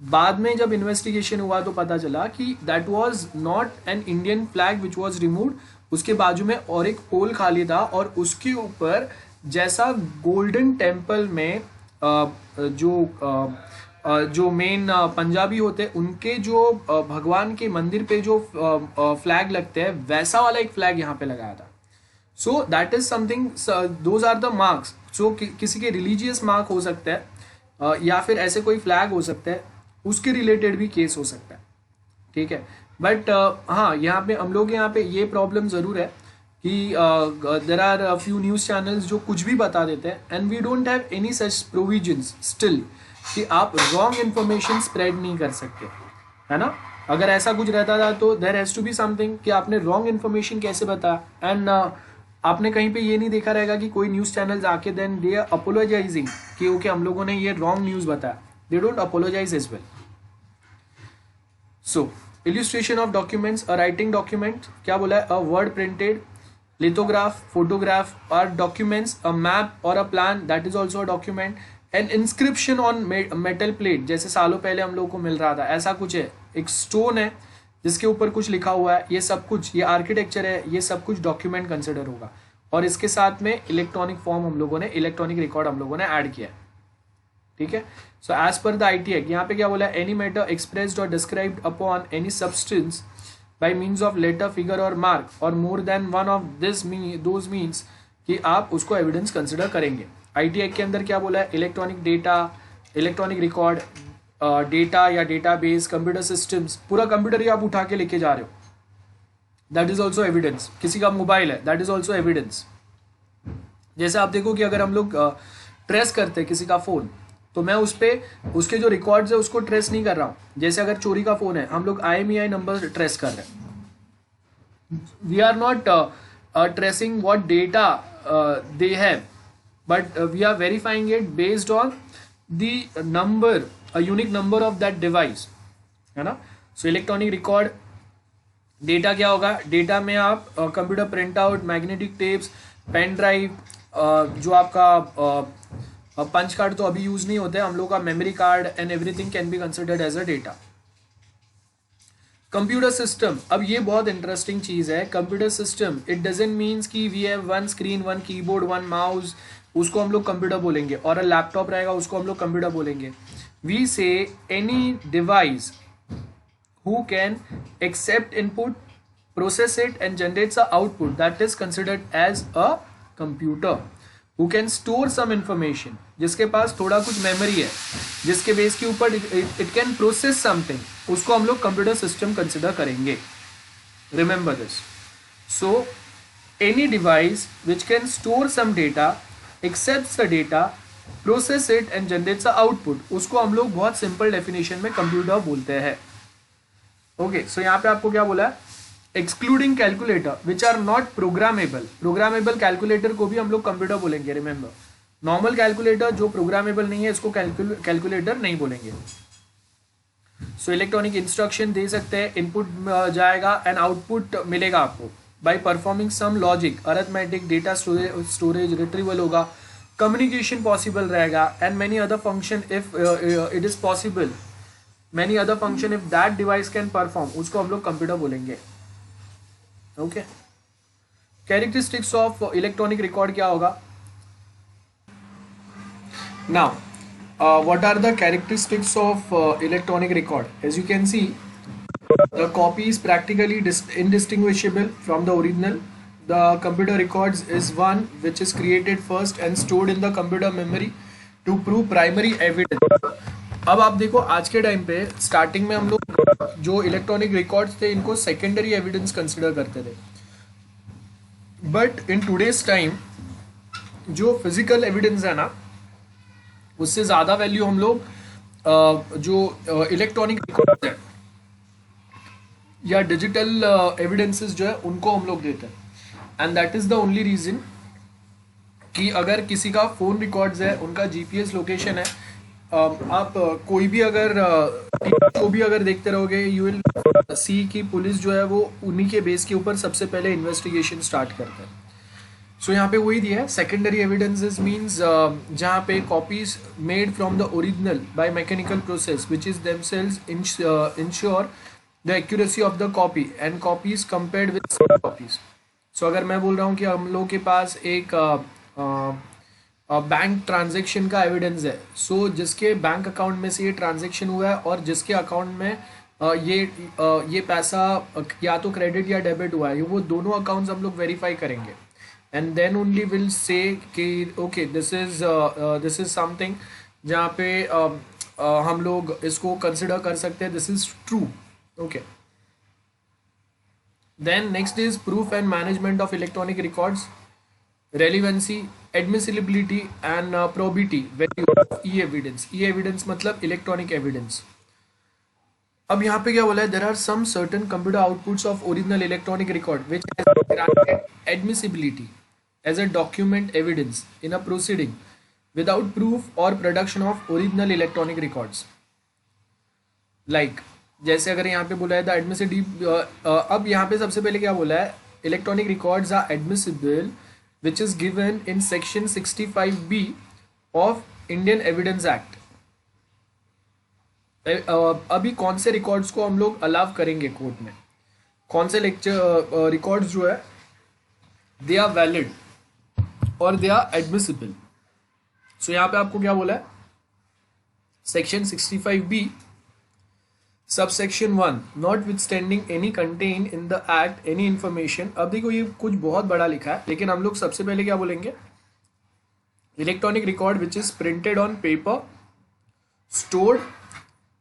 बाद में जब इन्वेस्टिगेशन हुआ तो पता चला कि that was not an Indian flag which was removed. उसके बाजू में और एक पोल खाली था और उसके ऊपर जैसा गोल्डन टेम्पल में जो मेन पंजाबी होते हैं उनके जो भगवान के मंदिर पे जो फ्लैग लगते हैं, वैसा वाला एक फ्लैग यहाँ पे लगाया था। So that is something, those are the marks. So किसी के रिलीजियस मार्क हो सकता है या फिर ऐसे कोई फ्लैग हो सकता है, उसके रिलेटेड भी केस हो सकता है। ठीक है, बट हाँ, यहाँ पे हम लोग यहाँ पे ये प्रॉब्लम ज़रूर है कि there are few news channels जो कुछ भी बता देते हैं and we don't have any such provisions still कि आप रॉन्ग इन्फॉर्मेशन स्प्रेड नहीं कर सकते, है ना। अगर ऐसा कुछ रहता था तो there has to be something कि आपने रॉन्ग इन्फॉर्मेशन कैसे बताया। एंड आपने कहीं पे ये नहीं देखा रहेगा कि कोई न्यूज़ चैनल्स आके देन दे आर अपोलोजाइजिंग कि ओके हम लोगों ने ये रॉन्ग न्यूज़ बताया। They don't apologise as well. So illustration of documents, a writing document, क्या बोला है, a word printed, lithograph, photograph are documents, a map or a plan that is also a document, an inscription on metal plate, जैसे सालों पहले हम लोग को मिल रहा था, ऐसा कुछ है, एक स्टोन है जिसके ऊपर कुछ लिखा हुआ है, ये सब कुछ, ये आर्किटेक्चर है, ये सब कुछ डॉक्यूमेंट कंसिडर होगा। और इसके साथ में इलेक्ट्रॉनिक फॉर्म हम लोगों ने, इलेक्ट्रॉनिक रिकॉर्ड हम लोगों ने ऐड किया है। ठीक है, so as per the IT act यहाँ पे क्या बोला है, एनी मैटर एक्सप्रेस्ड और described upon any substance by means of letter, figure और मार्क और more than one of this those means कि आप उसको एविडेंस कंसिडर करेंगे। आईटी एक्ट के अंदर क्या बोला है, electronic data, electronic record, data या डेटाबेस, कंप्यूटर सिस्टम्स, पूरा कंप्यूटर ही आप उठा के लेके जा रहे हो, दैट इज ऑल्सो एविडेंस। किसी का मोबाइल है, दैट इज ऑल्सो एविडेंस। जैसे आप देखो कि अगर हम लोग ट्रेस करते हैं किसी का फोन, तो मैं उस पर उसके जो रिकॉर्ड्स है उसको ट्रेस नहीं कर रहा हूँ। जैसे अगर चोरी का फोन है, हम लोग IMEI नंबर ट्रेस कर रहे हैं। We are not tracing what data they have, but we are verifying it based on the number, a unique number of that device, है ना। सो इलेक्ट्रॉनिक रिकॉर्ड डेटा क्या होगा, डेटा में आप computer print out, magnetic tapes, pen drive, जो आपका punch card तो अभी यूज नहीं होते हम लोग का, memory card and everything can be considered as a data. Computer system, अब ये बहुत इंटरेस्टिंग चीज है। Computer system, it doesn't means कि we have one screen, one keyboard, one mouse, उसको हम लोग कंप्यूटर बोलेंगे, और अ लैपटॉप रहेगा उसको हम लोग कंप्यूटर बोलेंगे। We say any device who can accept input, process it and generates a output, that is considered as a computer. Who can store some information, जिसके पास थोड़ा कुछ मेमोरी है, जिसके बेस के ऊपर इट कैन प्रोसेस समथिंग, उसको हम लोग कंप्यूटर सिस्टम कंसिडर करेंगे. Remember this. So any device which can store some data, accepts the data, process it and generates a output, उसको हम लोग बहुत सिंपल डेफिनेशन में कंप्यूटर बोलते हैं. ओके, सो यहाँ पे आपको क्या बोला है, excluding calculator which are not programmable. Programmable calculator को भी हम लोग कंप्यूटर बोलेंगे. रिमेंबर, नॉर्मल कैलकुलेटर जो प्रोग्रामेबल नहीं है इसको कैलकुलेटर नहीं बोलेंगे. सो इलेक्ट्रॉनिक इंस्ट्रक्शन दे सकते हैं, इनपुट जाएगा एंड आउटपुट मिलेगा आपको by performing some logic, arithmetic, data storage, retrieval होगा, कम्युनिकेशन पॉसिबल रहेगा and many other function if it is possible, many other function if that device can perform, उसको हम लोग कंप्यूटर बोलेंगे. Okay, characteristics of electronic record क्या होगा. Now what are the characteristics of electronic record? As you can see, the copy is practically indistinguishable from the original. The computer records is one which is created first and stored in the computer memory to prove primary evidence. अब आप देखो आज के time पे starting में हम लोग जो इलेक्ट्रॉनिक रिकॉर्ड्स थे इनको सेकेंडरी एविडेंस कंसिडर करते थे, बट इन टूडेज टाइम जो फिजिकल एविडेंस है ना उससे ज़्यादा वैल्यू हम लोग जो इलेक्ट्रॉनिक रिकॉर्ड है या डिजिटल एविडेंसेस जो है उनको हम लोग देते हैं. And that is the only reason कि अगर किसी का फ़ोन रिकॉर्ड्स है, उनका जीपीएस लोकेशन है, आप कोई भी अगर को भी अगर देखते रहोगे यू विल सी कि पुलिस जो है वो उन्हीं के बेस के ऊपर सबसे पहले इन्वेस्टिगेशन स्टार्ट करता है. सो यहाँ पे वही दिया है, सेकेंडरी एविडेंसेस मीन्स जहाँ पे copies made from the original by mechanical process which is themselves ensure the accuracy of the copy and copies compared with copies. So अगर मैं बोल रहा हूँ कि हम लोग के पास एक बैंक ट्रांजेक्शन का एविडेंस है, सो जिसके बैंक अकाउंट में से ये ट्रांजेक्शन हुआ है और जिसके अकाउंट में ये पैसा या तो क्रेडिट या डेबिट हुआ है, वो दोनों अकाउंट्स हम लोग वेरीफाई करेंगे and then only will say कि okay this is something जहाँ पे हम लोग इसको consider कर सकते हैं this is true. Okay, then next is proof and management of electronic records, relevancy, admissibility and probability value of e-evidence. e-evidence मतलब electronic evidence. अब यहाँ पे क्या बोला है, there are some certain computer outputs of original electronic record which has granted admissibility as a document evidence in a proceeding without proof or production of original electronic records. Like जैसे अगर यहाँ पे बोला है the admissibility, अब यहाँ पे सबसे पहले क्या बोला है, electronic records are admissible which is given in section 65B of Indian Evidence Act. अभी कौन से रिकॉर्ड्स को हम लोग अलाउ करेंगे कोर्ट में, कौन से लेक्चर रिकॉर्ड्स जो है दे आर वैलिड और दे आर एडमिसिबल. सो यहाँ पे आपको क्या बोला है, section 65B subsection 1 not withstanding any contain in the act any information. अब देखो ये कुछ बहुत बड़ा लिखा है, लेकिन हम लोग सबसे पहले क्या बोलेंगे, electronic record which is printed on paper, stored,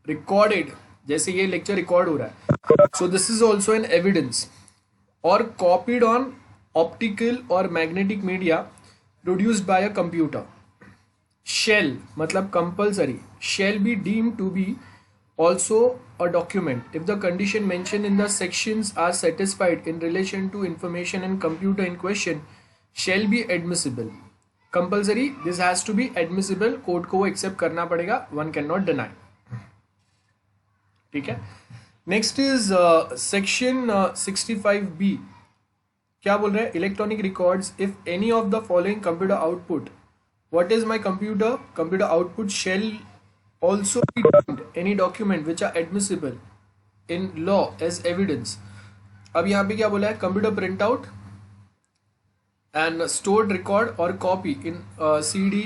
recorded, जैसे ये लेक्चर रिकॉर्ड हो रहा है, so this is also an evidence, or copied on optical or magnetic media produced by a computer. Shall मतलब compulsory, shall be deemed to be also a document if the condition mentioned in the sections are satisfied in relation to information and computer in question shall be admissible. Compulsory, this has to be admissible, court को accept करना पड़ेगा, one cannot deny. ठीक है. Next is section 65B. क्या बोल रहा है, electronic records if any of the following computer output, what is my computer output shall also be deemed any document which are admissible in law as evidence. अब यहाँ पे क्या बोला है, computer print out and stored record और copy in CD,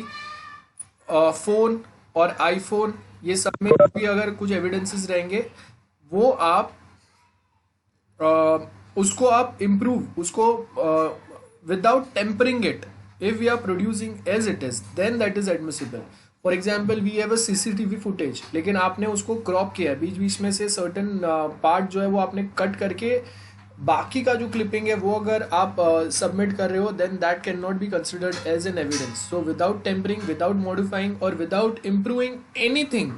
phone और iPhone, ये सब में भी अगर कुछ एविडेंसेस रहेंगे वो आप उसको आप इम्प्रूव, उसको without tampering it, if we are producing as it is, then that is admissible. For example, we have a CCTV footage, लेकिन आपने उसको क्रॉप किया है, बीच बीच में से सर्टन पार्ट जो है वो आपने कट करके बाकी का जो क्लिपिंग है वो अगर आप सबमिट कर रहे हो, then that can not be considered as an evidence. So without tampering, without modifying or without improving anything,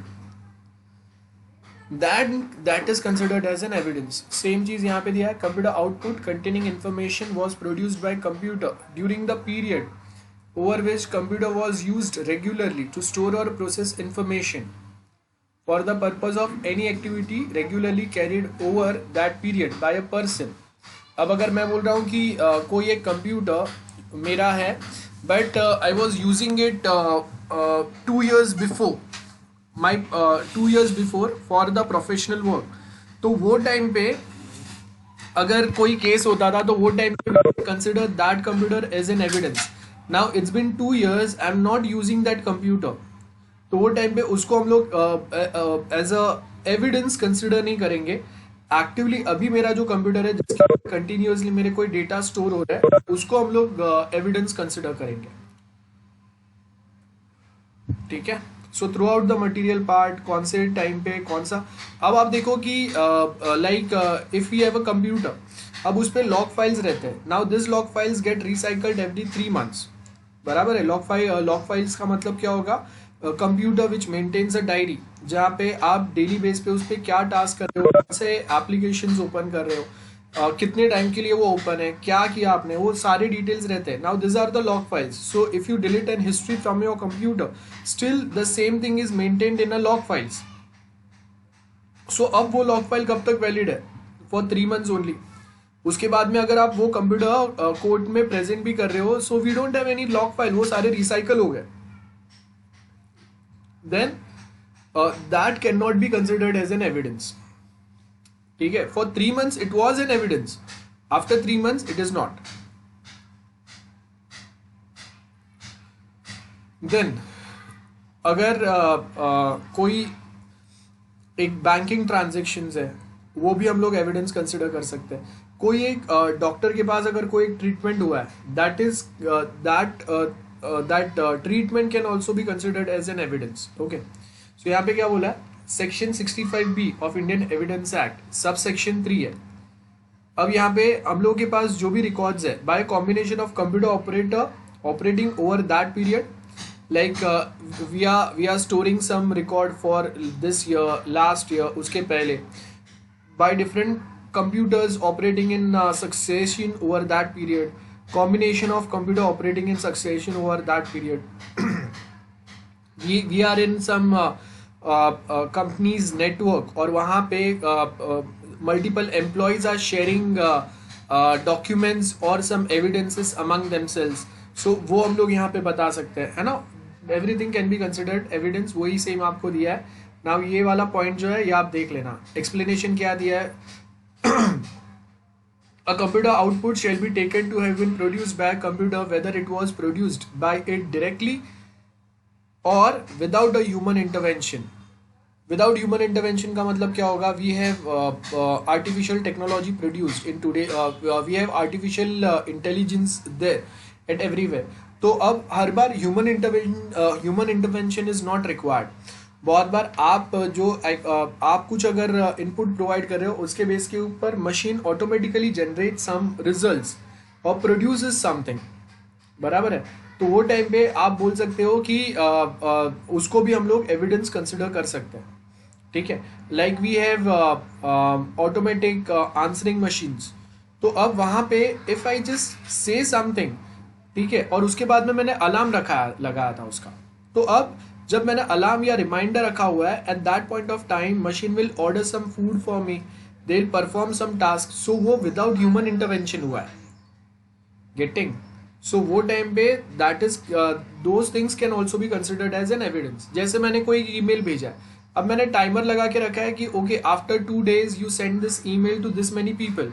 that is considered as an evidence. Same चीज यहाँ पे दिया है, computer output containing information was produced by computer during the period over which computer was used regularly to store or process information for the purpose of any activity regularly carried over that period by a person. अब अगर मैं बोल रहा हूँ कि कोई एक computer मेरा है, but I was using it 2 years before, my 2 years before for the professional work, तो वो टाइम पे अगर कोई केस होता था तो वो टाइम पे consider that computer as an evidence. Now it's been 2 years, I am not using that computer, तो वो टाइम पे उसको हम लोग एज अ एविडेंस कंसिडर नहीं करेंगे. एक्टिवली अभी मेरा जो कंप्यूटर है जिसके कंटिन्यूसली मेरे कोई डेटा स्टोर हो रहा है, उसको हम लोग एविडेंस कंसिडर करेंगे. ठीक है. So through out the material part कौन से टाइम पे कौन सा. अब आप देखो कि like if you have a computer, अब उस पर लॉग फाइल्स रहते हैं. Now this log files get recycled every 3 months. बराबर है. लॉग फाइल्स का मतलब क्या होगा, computer which maintains a diary, जहाँ पे आप डेली बेस पे उस पर क्या टास्क कर रहे हो, कौन से एप्लीकेशंस ओपन कर रहे हो, कितने टाइम के लिए वो ओपन है, क्या किया आपने, वो सारे डिटेल्स रहते हैं. Now this are the log files. So if you delete an history from your computer, still the same thing is maintained in a log files. So अब वो लॉग फाइल कब तक वैलिड है, फॉर 3 months ओनली. उसके बाद में अगर आप वो कंप्यूटर कोर्ट में प्रेजेंट भी कर रहे हो, so we don't have any log file, वो सारे रिसाइकल हो गए. Then that can not be considered as an evidence. ठीक है. For 3 months it was an evidence, after 3 months it is not. Then अगर कोई एक बैंकिंग ट्रांजेक्शन्स है, वो भी हम लोग एविडेंस कंसिडर कर सकते हैं. कोई एक डॉक्टर के पास अगर कोई एक ट्रीटमेंट हुआ है, that treatment can also be considered as an evidence. Okay. So यहाँ पे क्या बोला है, section 65B of Indian evidence act sub section 3 है. अब यहाँ पे हम लोगों के पास जो भी रिकॉर्ड्स है, by combination of computer operator operating over that period, like we are storing some record for this year, last year, उसके पहले, by different computers operating in succession over that period, combination of computer operating in succession over that period. we are in some companies network, और वहाँ पे multiple employees are sharing documents or some evidences among themselves. So वो हम लोग यहाँ पे बता सकते हैं, है ना. Everything can be considered evidence. वही सेम आपको दिया है. नाउ ये वाला पॉइंट जो है ये आप देख लेना. एक्सप्लेनेशन क्या दिया है, a computer output shall be taken to have been produced by a computer whether it was produced by it directly or without a human intervention. Without human intervention का मतलब क्या होगा, we have artificial technology produced in today, we have artificial intelligence there at everywhere. तो अब हर बार human intervention is not required. बहुत बार आप आप कुछ अगर इनपुट प्रोवाइड कर रहे हो, उसके बेस के ऊपर machine automatically generate some results और प्रोड्यूसेस समथिंग. बराबर है. तो वो टाइम पे आप बोल सकते हो कि उसको भी हम लोग एविडेंस कंसिडर कर सकते हैं. ठीक है. Like we have automatic answering machines. तो अब वहाँ पे if I just say something, ठीक है, और उसके बाद में मैंने अलार्म लगाया था उसका, तो अब जब मैंने अलार्म या रिमाइंडर रखा हुआ है, at that point of time machine will order some food for me, they will perform some task. So वो विदाउट ह्यूमन इंटरवेंशन हुआ है. गेटिंग. सो वो टाइम पे that is those things can also be considered as an evidence. जैसे मैंने कोई email भेजा है, अब मैंने टाइमर लगा के रखा है कि okay after 2 days you send this email to this many people.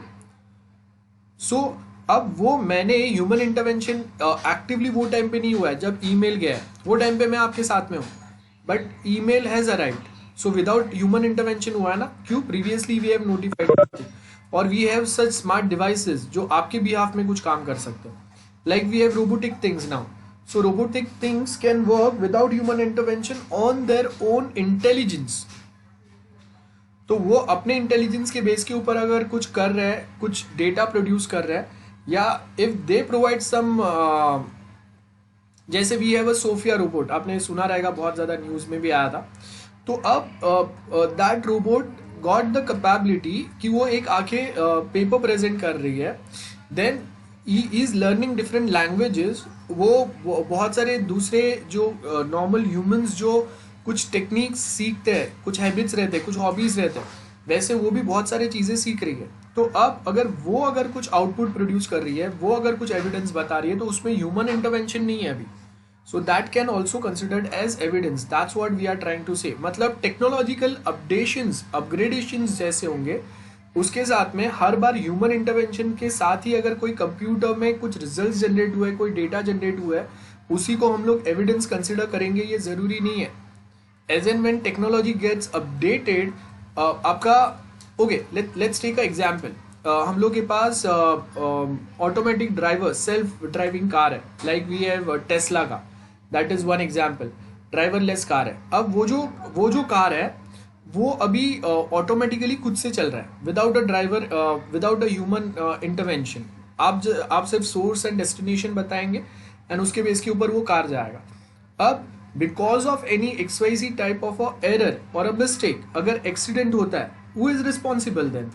So अब वो मैंने ह्यूमन इंटरवेंशन एक्टिवली वो टाइम पे नहीं हुआ है जब ईमेल गया है, वो टाइम पे मैं आपके साथ में हूँ, but email has arrived. So without human intervention हुआ है ना. क्यों? प्रीवियसली वी हैव नोटिफाइड और we have such smart devices जो आपके बिहाफ में कुछ काम कर सकते हैं. Like we have robotic things now. So robotic things can work without human intervention on their own intelligence. तो वो अपने इंटेलिजेंस के बेस के ऊपर अगर कुछ कर रहे हैं, कुछ डेटा प्रोड्यूस कर रहे हैं, या इफ दे प्रोवाइड सम, जैसे we have a Sophia robot, आपने सुना रहेगा, बहुत ज़्यादा न्यूज़ में भी आया था. तो अब that robot got the capability कि वो एक आंखें पेपर प्रेजेंट कर रही है, then he is learning different languages. वो बहुत सारे दूसरे जो नॉर्मल ह्यूमंस जो कुछ टेक्निक्स सीखते हैं, कुछ हैबिट्स रहते हैं, कुछ हॉबीज रहते हैं, वैसे वो भी बहुत सारी चीज़ें सीख रही है. तो अब अगर कुछ आउटपुट प्रोड्यूस कर रही है, वो अगर कुछ एविडेंस बता रही है, तो उसमें ह्यूमन इंटरवेंशन नहीं है अभी. So that can also considered as evidence. That's what we are trying to say. मतलब टेक्नोलॉजिकल अपग्रेडेशंस जैसे होंगे, उसके साथ में हर बार ह्यूमन इंटरवेंशन के साथ ही अगर कोई कंप्यूटर में कुछ रिजल्ट जनरेट हुआ है, कोई डेटा जनरेट हुआ है, उसी को हम लोग एविडेंस कंसिडर करेंगे, ये ज़रूरी नहीं है. As and when technology gets updated, आपका okay, let's take a example. हम लोग के पास automatic driver self driving car है, लाइक वी हैव टेस्ला का. That is one example. Driverless car है. अब वो जो कार है वो अभी ऑटोमेटिकली खुद से चल रहा है, without a driver, without a human intervention. आप सिर्फ सोर्स एंड डेस्टिनेशन बताएंगे एंड उसके बेस के ऊपर वो कार जाएगा. अब because of any XYZ type of a error और अ मिस्टेक, अगर एक्सीडेंट होता है, हु इज रिस्पॉन्सिबल देन?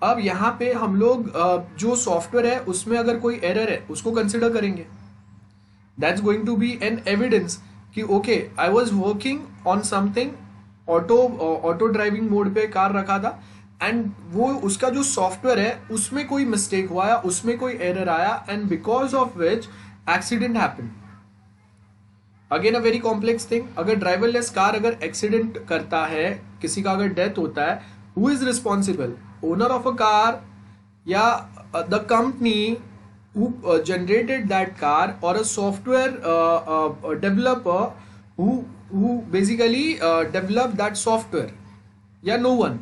अब यहाँ पे हम लोग जो सॉफ्टवेयर है उसमें अगर कोई एरर है, उसको कंसिडर करेंगे. That's going to be an evidence कि okay, I was working on something, auto driving mode पे कार रखा था, एंड वो उसका जो सॉफ्टवेयर है उसमें कोई मिस्टेक हुआ, उसमें कोई एरर आया, and because of which accident happen. Again a very complex thing. अगर ड्राइवरलेस कार अगर एक्सीडेंट करता है, किसी का अगर डेथ होता है, who is responsible? Owner of a car, या the company who generated that car, or a software developer who basically developed that software? Yeah, no one.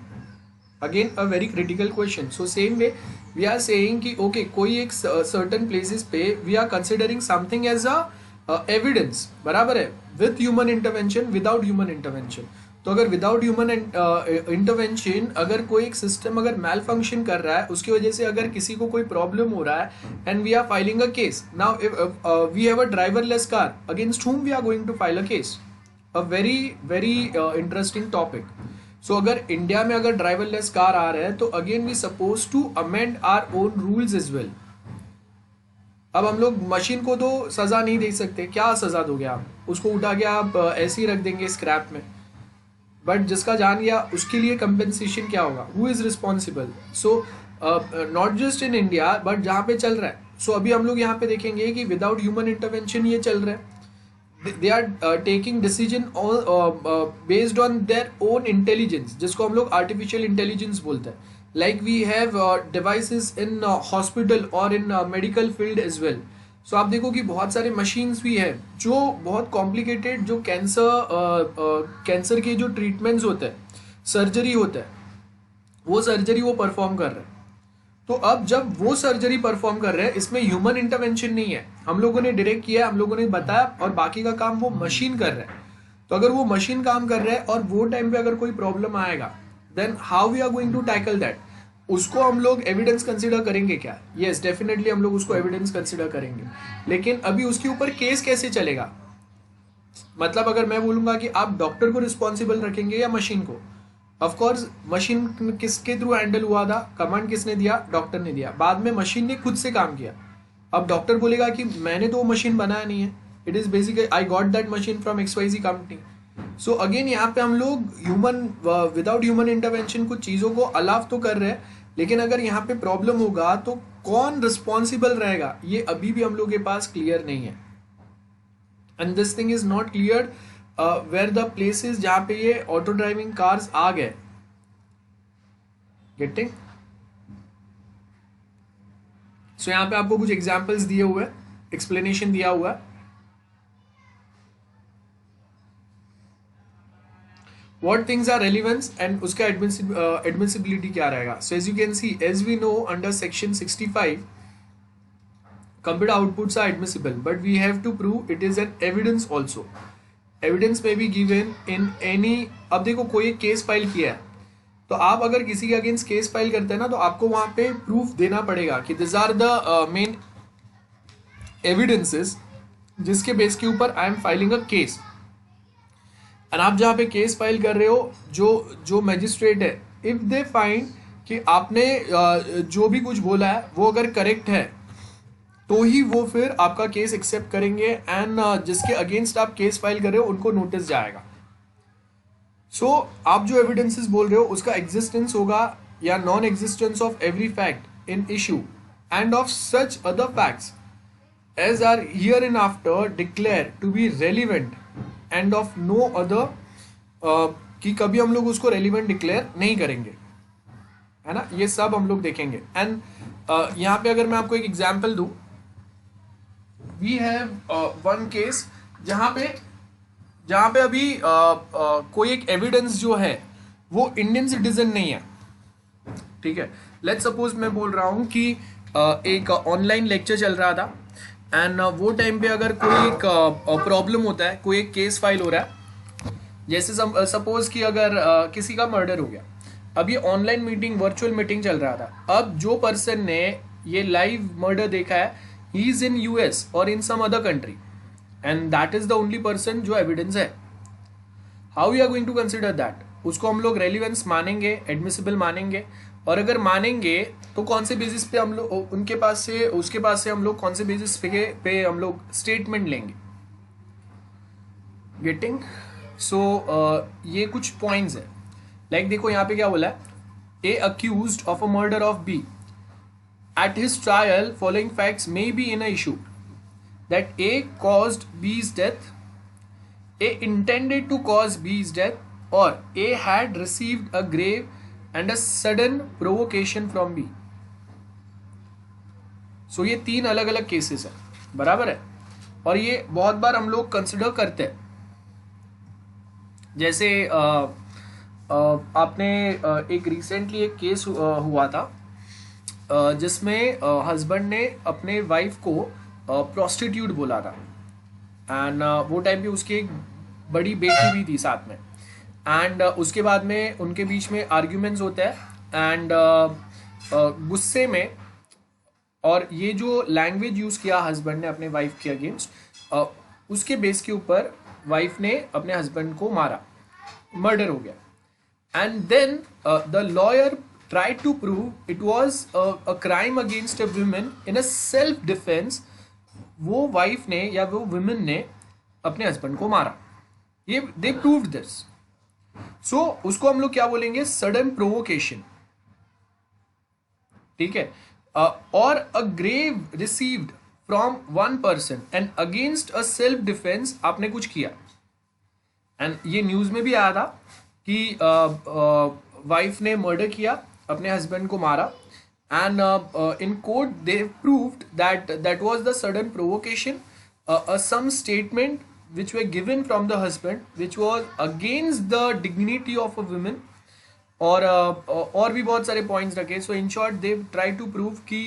Again a very critical question. So same way we are saying कि okay, कोई एक certain places पे we are considering something as a evidence, बराबर है, with human intervention, without human intervention. तो अगर without human intervention अगर कोई एक सिस्टम अगर मैल फंक्शन कर रहा है, उसकी वजह से अगर किसी को कोई प्रॉब्लम हो रहा है, and we are filing a case, now we have a driverless car, against whom we are going to file a case? A very very interesting topic. So अगर इंडिया में अगर ड्राइवरलेस कार आ रहा है, तो again we suppose to amend our own rules as well. अब हम लोग machine को तो सज़ा नहीं दे सकते. क्या सज़ा दोगे आप? उसको उठा के आप ऐसे ही रख देंगे स्क्रैप में. बट जिसका जान गया, उसके लिए कंपेंसेशन क्या होगा? Who is responsible? So not just in India, but जहाँ पे चल रहा है. सो अभी हम लोग यहाँ पे देखेंगे कि विदाउट ह्यूमन इंटरवेंशन ये चल रहा है. They are taking decision based on their own intelligence, जिसको हम लोग आर्टिफिशियल इंटेलिजेंस बोलते हैं. Like we have devices in hospital or in medical field as well. So आप देखो कि बहुत सारे machines भी हैं जो बहुत complicated, जो कैंसर के जो ट्रीटमेंट्स होते हैं, सर्जरी होता है, वो सर्जरी वो परफॉर्म कर रहे हैं. तो अब जब वो सर्जरी परफॉर्म कर रहे हैं, इसमें ह्यूमन इंटरवेंशन नहीं है. हम लोगों ने डायरेक्ट किया, हम लोगों ने बताया, और बाकी का काम वो मशीन कर रहा है. तो अगर वो मशीन काम कर रहा है और वो टाइम पे अगर कोई प्रॉब्लम आएगा, then how we are going to tackle that? उसको हम लोग एविडेंस कंसिडर करेंगे क्या? यस, डेफिनेटली हम लोग उसको एविडेंस कंसिडर करेंगे. लेकिन अभी उसके ऊपर केस कैसे चलेगा? मतलब अगर मैं बोलूंगा कि आप डॉक्टर को रिस्पॉन्सिबल रखेंगे या मशीन को? ऑफ कोर्स मशीन किसके थ्रू हैंडल हुआ था? कमांड किसने दिया? डॉक्टर ने दिया. बाद में मशीन ने खुद से काम किया. अब डॉक्टर बोलेगा कि मैंने तो वो मशीन बनाया नहीं है, it is basically I got that machine from XYZ company. So again यहाँ पे हम लोग विदाउट ह्यूमन इंटरवेंशन कुछ चीज़ों को अलाव तो कर रहे हैं, लेकिन अगर यहाँ पे प्रॉब्लम होगा तो कौन रिस्पॉन्सिबल रहेगा, ये अभी भी हम लोग के पास क्लियर नहीं है. And this thing is not clear where the places जहाँ पे ये ऑटो ड्राइविंग कार्स आ गए. गेटिंग? सो यहाँ पे आपको कुछ एग्जाम्पल्स दिए हुए हैं, एक्सप्लेनेशन दिया हुआ है. What things are relevance and उसका admissibility क्या रहेगा? So as you can see, as we know under section 65, computer outputs are admissible, but we have to prove it is an evidence also. Evidence may be given in any. अब देखो कोई एक case file किया है, तो आप अगर किसी के अगेंस्ट केस फाइल करते हैं ना, तो आपको वहां पे प्रूफ देना पड़ेगा कि this are the main evidences जिसके बेस के ऊपर I am filing a case. And आप जहाँ पे केस फाइल कर रहे हो, जो मैजिस्ट्रेट है, इफ दे फाइंड कि आपने जो भी कुछ बोला है वो अगर करेक्ट है, तो ही वो फिर आपका केस एक्सेप्ट करेंगे. एंड जिसके अगेंस्ट आप केस फाइल कर रहे हो उनको नोटिस जाएगा. सो आप जो एविडेंसेस बोल रहे हो उसका एग्जिस्टेंस होगा या non existence of every fact in issue and of such other facts as are hereinafter declare to be relevant and of no other, कि कभी हम लोग उसको रेलिवेंट डिक्लेयर नहीं करेंगे, है ना. ये सब हम लोग देखेंगे. एंड यहाँ पे अगर मैं आपको एक एग्जाम्पल दूं, वी हैव वन केस जहाँ पे अभी कोई एक एविडेंस जो है वो इंडियन सिटीजन नहीं है. ठीक है, लेट्स सपोज मैं बोल रहा हूँ कि एक ऑनलाइन लेक्चर चल रहा था एंड वो टाइम पे अगर कोई एक प्रॉब्लम होता है, कोई एक केस फाइल हो रहा है, जैसे सपोज कि अगर किसी का मर्डर हो गया. अब ये ऑनलाइन मीटिंग, वर्चुअल मीटिंग चल रहा था. अब जो पर्सन ने ये लाइव मर्डर देखा है, he is in US or in some other country, and that is the only person जो एविडेंस है. How we are going to consider that? उसको हम लोग रेलिवेंस मानेंगे, एडमिसिबल मानेंगे, और अगर मानेंगे तो कौन से बेसिस पे हम लोग उसके पास से हम लोग कौन से बेसिस पे हम लोग स्टेटमेंट लेंगे. गेटिंग? सो ये कुछ पॉइंट्स है. लाइक देखो यहाँ पे क्या बोला है, A accused of a murder of B at his trial following facts may be in a issue that A caused B's death, A intended to cause B's death, or A had received a grave and a sudden provocation from B. So ये 3 अलग अलग cases है, बराबर है. और ये बहुत बार हम लोग कंसिडर करते हैं. जैसे आपने एक रिसेंटली एक केस हुआ था जिसमें हस्बैंड ने अपने वाइफ को प्रोस्टिट्यूट बोला था. एंड वो टाइम पे उसकी एक बड़ी बेटी भी थी साथ में. एंड उसके बाद में उनके बीच में आर्ग्यूमेंट्स होते हैं एंड गुस्से में, और ये जो लैंग्वेज यूज़ किया हस्बैंड ने अपने वाइफ के अगेंस्ट, उसके बेस के ऊपर वाइफ ने अपने हस्बैंड को मारा, मर्डर हो गया. And then the lawyer tried to prove it was a crime against a woman in a self defense. वो वाइफ ने या वो वुमेन ने अपने हस्बैंड को मारा. ये दे प्रूव्ड दिस. सो उसको हम लोग क्या बोलेंगे? Sudden provocation. ठीक है. और a grave received from one person and against a self defence आपने कुछ किया. एंड ये न्यूज में भी आया था कि वाइफ ने मर्डर किया, अपने हस्बैंड को मारा, and in court they proved that was the sudden provocation, some statement which were given from the husband which was against the dignity of a woman, और भी बहुत सारे पॉइंट्स रखे. So in short they try to prove कि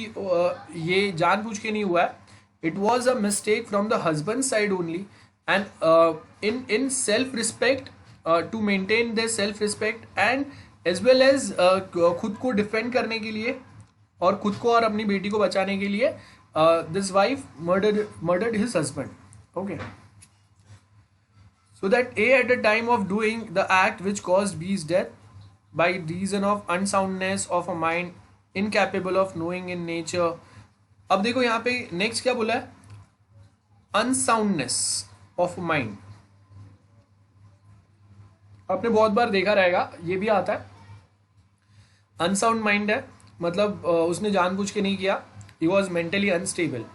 ये जानबूझ के नहीं हुआ है, it was a mistake from the husband side only, and in self respect, to maintain their self respect and as well as खुद को डिफेंड करने के लिए और खुद को और अपनी बेटी को बचाने के लिए this wife murdered his husband. Okay. So that A at the time of doing the act which caused B's death by reason of unsoundness of a mind incapable of knowing in nature. अब देखो यहाँ पे next क्या बोला है? Unsoundness of mind. आपने बहुत बार देखा रहेगा, ये भी आता है. अनसाउंड माइंड है मतलब उसने जानबूझ के नहीं किया, he was mentally unstable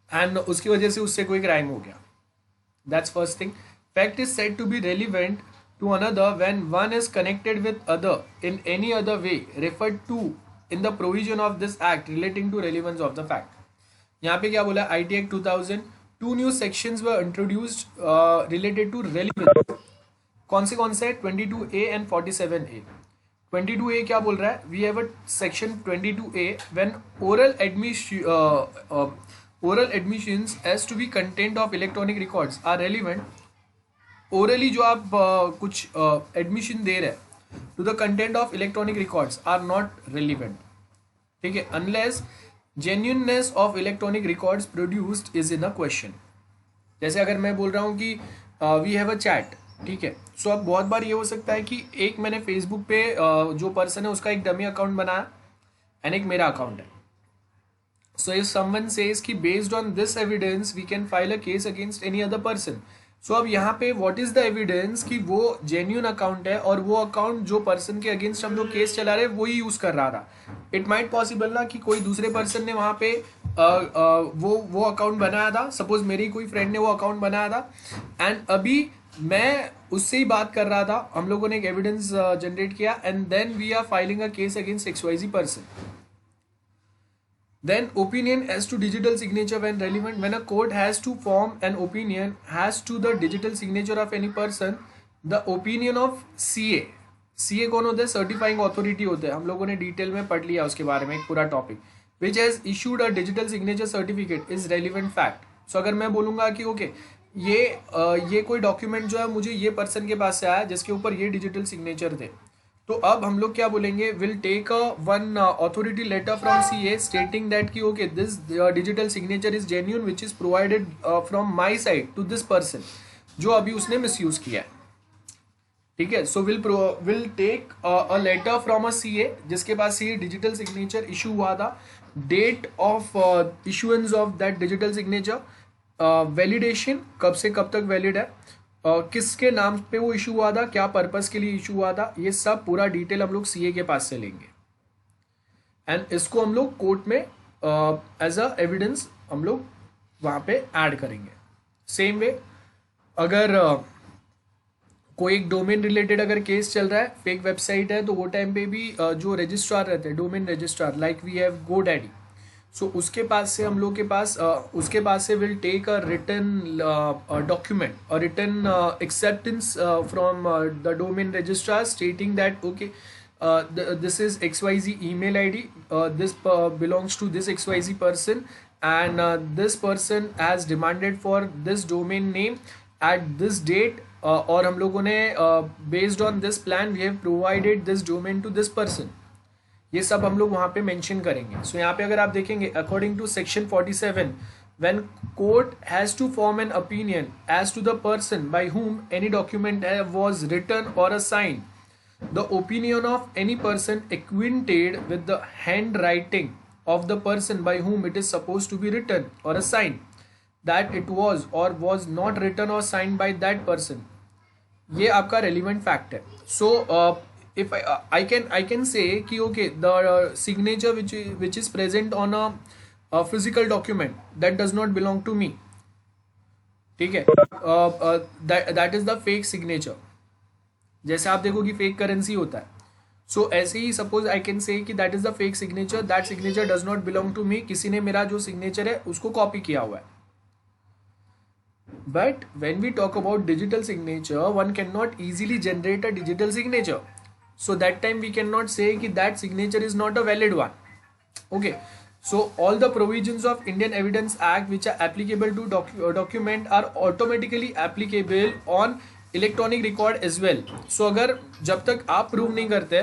and उसकी वजह से उससे कोई क्राइम हो गया. That's first thing. Fact is said to be relevant to another when one is connected with other in any other way referred to in the provision of this act relating to relevance of the fact. यहाँ पे क्या बोला? IT act 2000, 2 new sections were introduced related to relevance. कौन से? 22A and 47A. 22A क्या बोल रहा है? We have a section 22A when oral admissions as to be content of electronic records are relevant. Orally जो आप कुछ admission दे रहे हैं to the content of electronic records are not relevant, ठीक है, unless genuineness of electronic records produced is in a question. जैसे अगर मैं बोल रहा हूँ कि वी हैव अ चैट, ठीक है, सो अब बहुत बार ये हो सकता है कि एक मैंने फेसबुक पे जो पर्सन है उसका एक डमी अकाउंट बनाया एंड एक मेरा अकाउंट है। सो इफ समवन सेज कि based on this evidence we can file a case against any other person, so अब यहाँ पे व्हाट इज द एविडेंस कि वो जेन्यून अकाउंट है और वो अकाउंट जो पर्सन के अगेंस्ट हम लोग केस चला रहे वही यूज कर रहा था। इट माइट पॉसिबल ना कि कोई दूसरे पर्सन ने वहां पे वो अकाउंट बनाया था, सपोज मेरी कोई फ्रेंड ने वो अकाउंट बनाया था एंड अभी मैं उससे ही बात कर रहा था, हम लोगों ने एक एविडेंस जनरेट किया and then we are filing a case against XYZ person. Then opinion as to digital signature when relevant, when a court has to form an opinion as to the digital signature of any person, the opinion of CA कौन होता है? Certifying authority होता है, हम लोगों ने detail में पढ़ लिया उसके बारे में एक पूरा topic, which has issued a digital signature certificate is relevant fact. So अगर मैं बोलूंगा कि ओके ये कोई डॉक्यूमेंट जो है मुझे ये पर्सन के पास से आया जिसके ऊपर ये डिजिटल सिग्नेचर थे, तो अब हम लोग क्या बोलेंगे? Will take a one authority letter from CA stating that कि okay this digital signature is genuine which is provided from my side to this person, जो अभी उसने मिसयूज किया है, ठीक है। So will take a letter from a CA जिसके पास ये डिजिटल सिग्नेचर इशू हुआ था, date of issuance of that digital signature, validation कब से कब तक वैलिड है, किसके नाम पे वो इशू हुआ था, क्या पर्पस के लिए इशू हुआ था, ये सब पूरा डिटेल हम लोग CA के पास से लेंगे एंड इसको हम लोग कोर्ट में एज अ एविडेंस हम लोग वहां पे ऐड करेंगे। सेम वे अगर कोई एक डोमेन रिलेटेड अगर केस चल रहा है, फेक वेबसाइट है, तो वो टाइम पे भी जो रजिस्ट्रार रहते हैं, domain registrar like we have GoDaddy, so उसके पास से हम लोग के पास उसके पास से will take a written document और written acceptance from the domain registrar stating that okay this is XYZ email ID, this belongs to this XYZ person and this person has demanded for this domain name at this date, और हम लोगों ने based on this plan we have provided this domain to this person, ये सब हम लोग वहां पे मेंशन करेंगे। सो यहाँ पे अगर आप देखेंगे according to section 47 when court has to form an opinion as to the person by whom any document was written or assigned, the opinion of any person acquainted with the handwriting of the person by whom it is supposed to be written or assigned, that it was or was not written or signed by that person, ये आपका relevant fact है। So if I can say कि okay the signature which is present on a physical document that does not belong to me, ठीक है, that is the fake signature। जैसे आप देखो कि फेक करेंसी होता है, सो ऐसे ही सपोज आई कैन से कि that is the fake signature, that signature does not belong to me, किसी ने मेरा जो सिग्नेचर है उसको कॉपी किया हुआ है। But when we talk about digital signature one can not easily generate a digital signature, so that time we cannot say कि that signature is not a valid one, okay। So all the provisions of Indian Evidence Act which are applicable to document are automatically applicable on electronic record as well. So अगर जब तक आप prove नहीं करते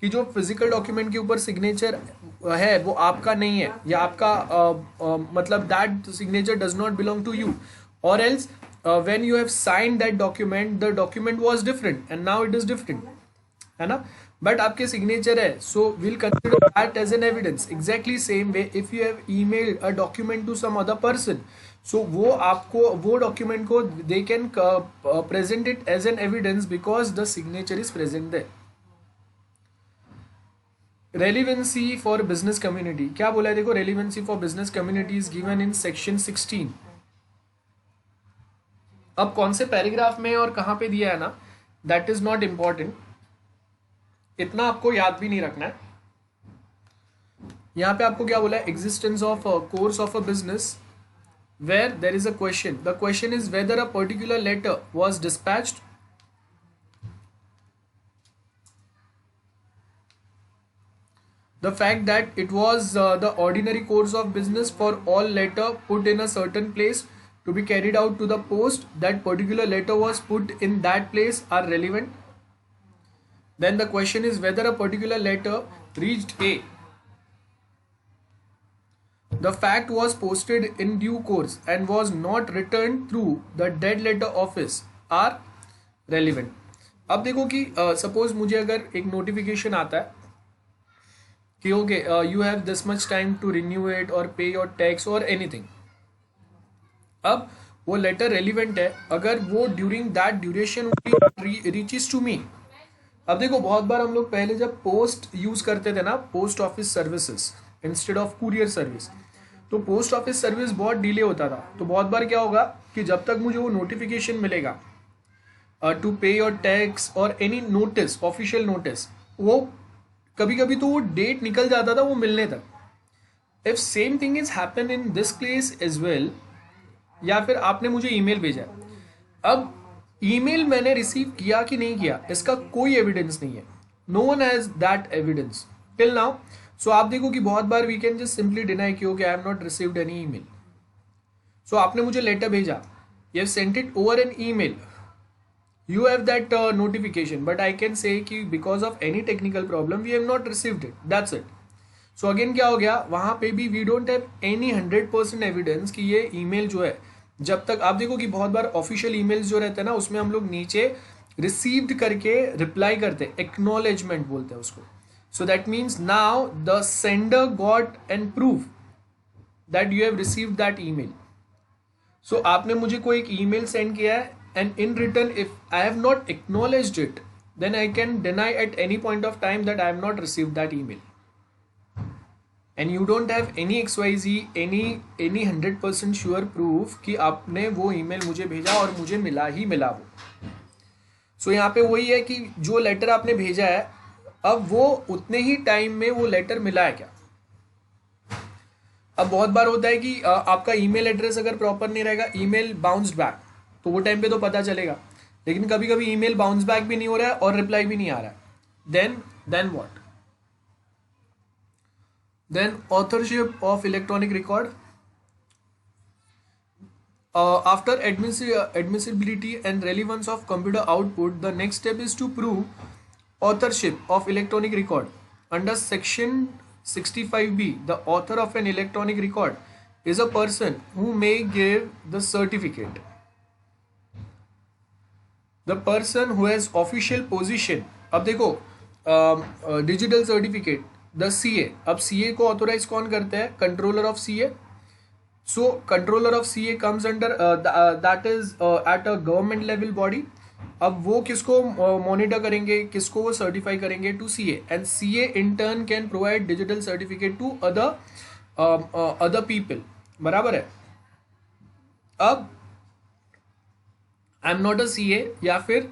कि जो physical document के ऊपर सिग्नेचर है वो आपका नहीं है या आपका मतलब that signature does not belong to you, or else when you have signed that document the document was different and now it is different, है ना, बट आपके सिग्नेचर है, so will consider that as an evidence. Exactly same way if you have emailed a document to some other person, so वो आपको वो document को दे can present it as an evidence because the signature is present there. Relevancy for business community क्या बोला है? देखो relevancy for business community is given in section 16। अब कौन से पैराग्राफ में और कहां पे दिया है ना, दैट इज नॉट इंपॉर्टेंट, इतना आपको याद भी नहीं रखना है। यहां पे आपको क्या बोला है? Existence of course of a business where there is a question, the question is whether a particular letter was dispatched The fact that it was the ordinary course of business for all letter put in a certain place to be carried out to the post, that particular letter was put in that place, are relevant. Then the question is whether a particular letter reached A. The fact was posted in due course and was not returned through the dead letter office are relevant. अब देखो कि suppose मुझे अगर एक notification आता है कि okay you have this much time to renew it और पे योर टैक्स और एनीथिंग. अब वो लेटर रेलिवेंट है अगर वो during that duration reaches to me. अब देखो बहुत बार हम लोग पहले जब पोस्ट यूज करते थे ना, post office services instead of courier service, तो पोस्ट ऑफिस सर्विस बहुत डिले होता था. तो बहुत बार क्या होगा कि जब तक मुझे वो नोटिफिकेशन मिलेगा टू पे योर टैक्स और एनी नोटिस, ऑफिशियल नोटिस, वो कभी कभी तो वो डेट निकल जाता था वो मिलने तक. If same thing is happen in this case as well, या फिर आपने मुझे ईमेल भेजा, अब ईमेल मैंने रिसीव किया कि नहीं किया इसका कोई एविडेंस नहीं है. No one has that evidence till now. So आप देखो कि बहुत बार we can just simply deny कि okay I have not received any email. So आपने मुझे लेटर भेजा, you have sent it over an email, you have that notification, but I can say कि because of any technical problem we have not received it, that's it. So again क्या हो गया, वहाँ पे भी we don't have any 100% evidence कि ये email जो है, जब तक आप देखो कि बहुत बार official emails जो रहते हैं ना उसमें हम लोग नीचे received करके reply करते हैं, acknowledgement बोलते हैं उसको. So that means now the sender got and proof that you have received that email. So आपने मुझे कोई एक email send किया है, and in return if I have not acknowledged it, then I can deny at any point of time that I have not received that email. And you don't have any XYZ, any 100% sure proof कि आपने वो email मुझे भेजा और मुझे मिला ही मिला वो. So यहाँ पे वही है कि जो लेटर आपने भेजा है अब वो उतने ही टाइम में वो लेटर मिला है क्या. अब बहुत बार होता है कि आपका ईमेल एड्रेस अगर प्रॉपर नहीं रहेगा, ईमेल बाउंस्ड बैक, तो वो टाइम पे तो पता चलेगा. लेकिन कभी कभी ईमेल बाउंस बैक भी नहीं हो रहा है और रिप्लाई भी नहीं आ रहा है. Then what? Then authorship of electronic record. After admissibility and relevance of computer output, the next step is to prove authorship of electronic record. Under section 65B, the author of an electronic record is a person who may give the certificate. The person who has official position. अब देखो digital certificate, the CA. अब CA को authorize कौन करते हैं? Controller of CA. So controller of CA comes under that is at a government level body. अब वो किसको मॉनिटर करेंगे, किसको वो सर्टिफाई करेंगे? To CA. And CA in turn can provide digital certificate to other people. बराबर है. अब I am not a CA या फिर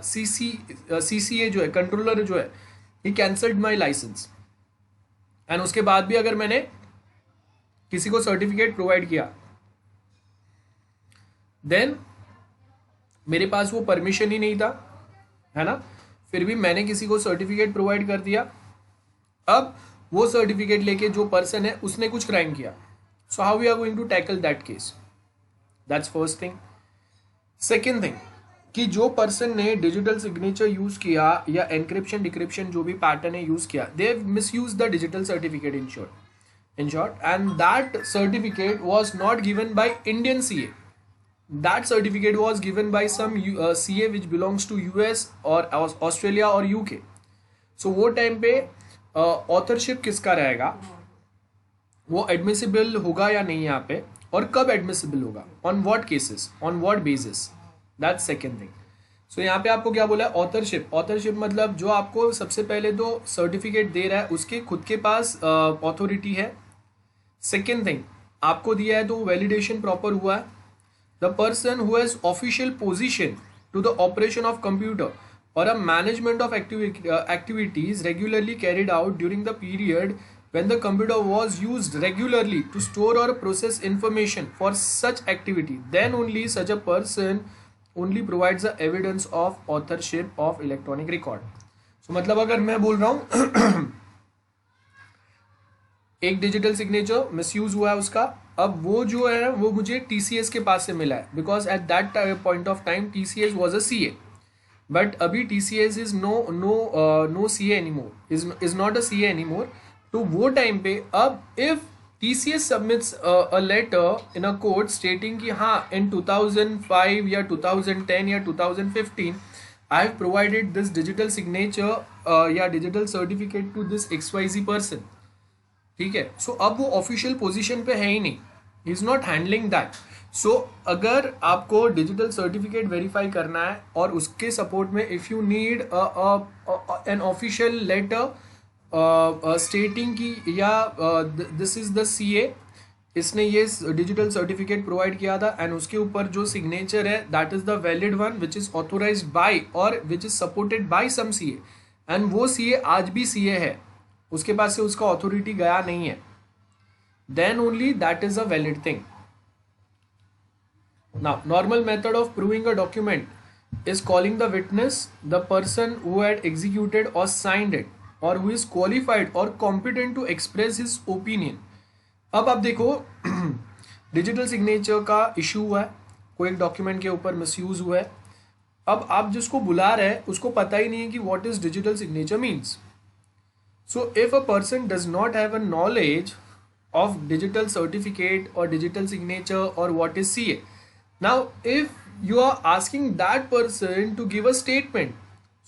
CCA जो है, कंट्रोलर जो है, ही कैंसल्ड माई लाइसेंस. एंड उसके बाद भी अगर मैंने किसी को सर्टिफिकेट प्रोवाइड किया, देन मेरे पास वो परमिशन ही नहीं था, है ना, फिर भी मैंने किसी को सर्टिफिकेट प्रोवाइड कर दिया. अब वो सर्टिफिकेट लेके जो पर्सन है उसने कुछ क्राइम किया. So how we are going to tackle that case? That's first thing. Second thing कि जो पर्सन ने डिजिटल सिग्नेचर यूज किया या एनक्रिप्शन डिक्रिप्शन जो भी पैटर्न है यूज किया, they have misused the digital certificate in short, and that certificate was not given by Indian CA. That certificate was given by some CA which belongs to US और ऑस्ट्रेलिया और UK. So वो time पे authorship किसका रहेगा, वो admissible होगा या नहीं यहाँ पे, और कब एडमिसिबल होगा, on what cases, on what basis, that's second thing. So यहाँ पे आपको क्या बोला है? ऑथरशिप. ऑथरशिप मतलब जो आपको सबसे पहले तो सर्टिफिकेट दे रहा है उसके खुद के पास ऑथोरिटी है. सेकेंड थिंग आपको दिया है तो वैलिडेशन प्रॉपर हुआ है. The person who has official position to the operation of computer or a management of activities regularly carried out during the period when the computer was used regularly to store or process information for such activity, then only such a person only provides the evidence of authorship of electronic record. So मतलब अगर मैं बोल रहा हूँ एक digital signature misuse हुआ है उसका, अब वो जो है वो मुझे टीसीएस के पास से मिला है, because at that point of time TCS was a CA, but अभी TCS is no CA anymore, is not a CA anymore. तो वो टाइम पे अब if TCS submits a letter in a court stating कि हाँ इन 2005 या 2010 या 2015 I have provided this digital signature या digital certificate to this XYZ person, ठीक है, सो अब वो ऑफिशियल पोजीशन पे है ही नहीं, he is not handling that. So अगर आपको डिजिटल सर्टिफिकेट वेरीफाई करना है और उसके सपोर्ट में if you need an official letter stating की या दिस इज द सीए, इसने ये डिजिटल सर्टिफिकेट प्रोवाइड किया था एंड उसके ऊपर जो सिग्नेचर है that is the valid one which is authorised by और which is supported by some CA, and वो सीए आज भी सीए है, उसके पास से उसका ऑथोरिटी गया नहीं है, then only that is a valid thing. Now normal method of proving a document is calling the witness, the person who had executed or signed it or who is qualified or competent to express his opinion. अब आप देखो digital signature का issue हुआ है, कोई एक document के ऊपर मिसयूज हुआ है, अब आप जिसको बुला रहे हैं उसको पता ही नहीं है कि what is digital signature means. So if a person does not have a knowledge of digital certificate or digital signature or what is CA, now if you are asking that person to give a statement,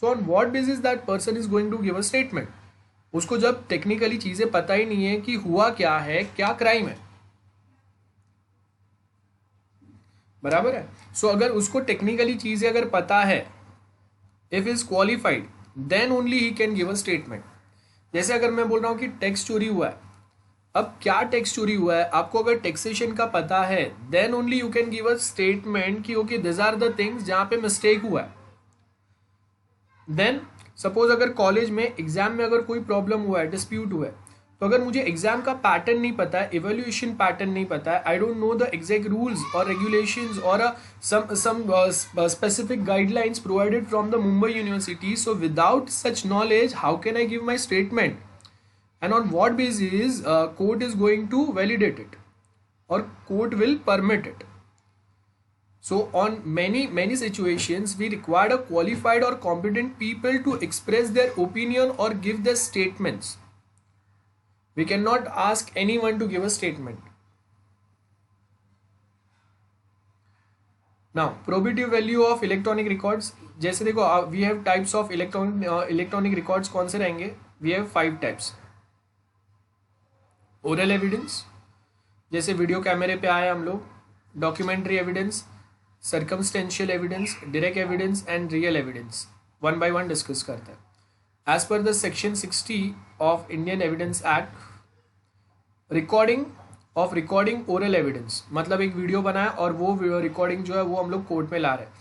so on what basis that person is going to give a statement? उसको जब technically चीजें पता ही नहीं है कि हुआ क्या है, क्या क्राइम है, बराबर है। सो अगर उसको टेक्निकली चीजें अगर पता है, if is qualified, then only he can give a statement. जैसे अगर मैं बोल रहा हूँ कि टैक्स चोरी हुआ है, अब क्या टैक्स चोरी हुआ है आपको अगर टैक्सेशन का पता है, then only you can give a statement कि okay this are the things जहां पे मिस्टेक हुआ है। देन सपोज अगर कॉलेज में एग्जाम में अगर कोई प्रॉब्लम हुआ है, डिस्प्यूट हुआ है, तो अगर मुझे एग्जाम का पैटर्न नहीं पता है, इवेल्युएशन पैटर्न नहीं पता है, I don't know the exact rules और रेगुलेशंस और some specific guidelines provided from the Mumbai University, so without such knowledge how can I give my statement, and on what basis court is going to validate it or court will permit it? So on many situations we require a qualified or competent people to express their opinion or give their statements. We cannot ask anyone to give a statement. Now probative value of electronic records, जैसे देखो we have types of electronic records, कौन से रहेंगे? We have 5 types. Oral evidence, जैसे video कैमरे पे आए हम लोग, documentary evidence, circumstantial evidence, direct evidence and real evidence, one by one discuss करते हैं। As per the section 60 of Indian evidence Act, recording oral evidence, मतलब एक वीडियो बनाया और वो रिकॉर्डिंग जो है वो हम लोग कोर्ट में ला रहे हैं।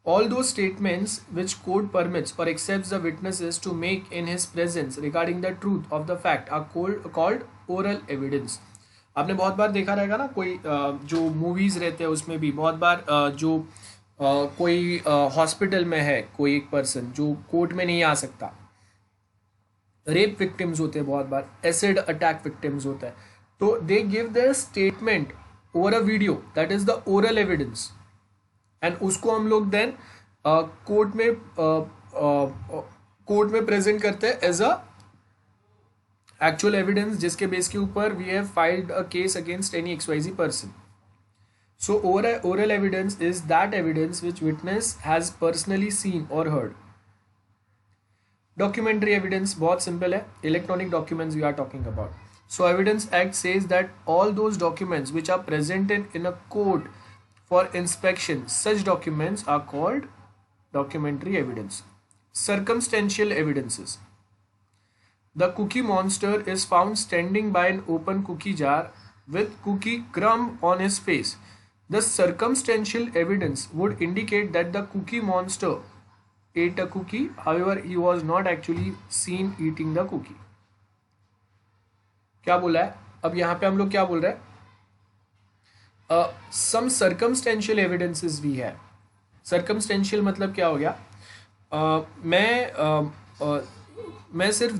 All those statements which court permits और accepts the witnesses to make in his presence regarding the truth of the fact are called oral evidence. आपने बहुत बार देखा रहेगा ना, कोई जो मूवीज रहते हैं उसमें भी बहुत बार जो कोई हॉस्पिटल में है कोई एक पर्सन जो कोर्ट में नहीं आ सकता, रेप विक्टिम्स होते हैं, बहुत बार एसिड अटैक विक्टिम्स होता है, तो they give their statement over a video, that is the oral evidence, and उसको हम लोग देन कोर्ट में प्रेजेंट करते हैं एज अ एक्चुअल एविडेंस, जिसके बेस के ऊपर we have filed a case against any XYZ person. So oral evidence is that evidence which witness has personally seen और हर्ड। डॉक्यूमेंट्री एविडेंस बहुत simple है, electronic documents we are talking about. So Evidence Act says that all those documents which are presented in a court for inspection, such documents are called documentary evidence. Circumstantial evidences. The cookie monster is found standing by an open cookie jar with cookie crumb on his face. The circumstantial evidence would indicate that the cookie monster ate a cookie, however he was not actually seen eating the cookie. क्या बोला है अब यहाँ पे हम लोग क्या बोल रहे हैं? सम सर्कमस्टेंशियल एविडेंसेस भी है। सर्कमस्टेंशियल मतलब क्या हो गया? मैं सिर्फ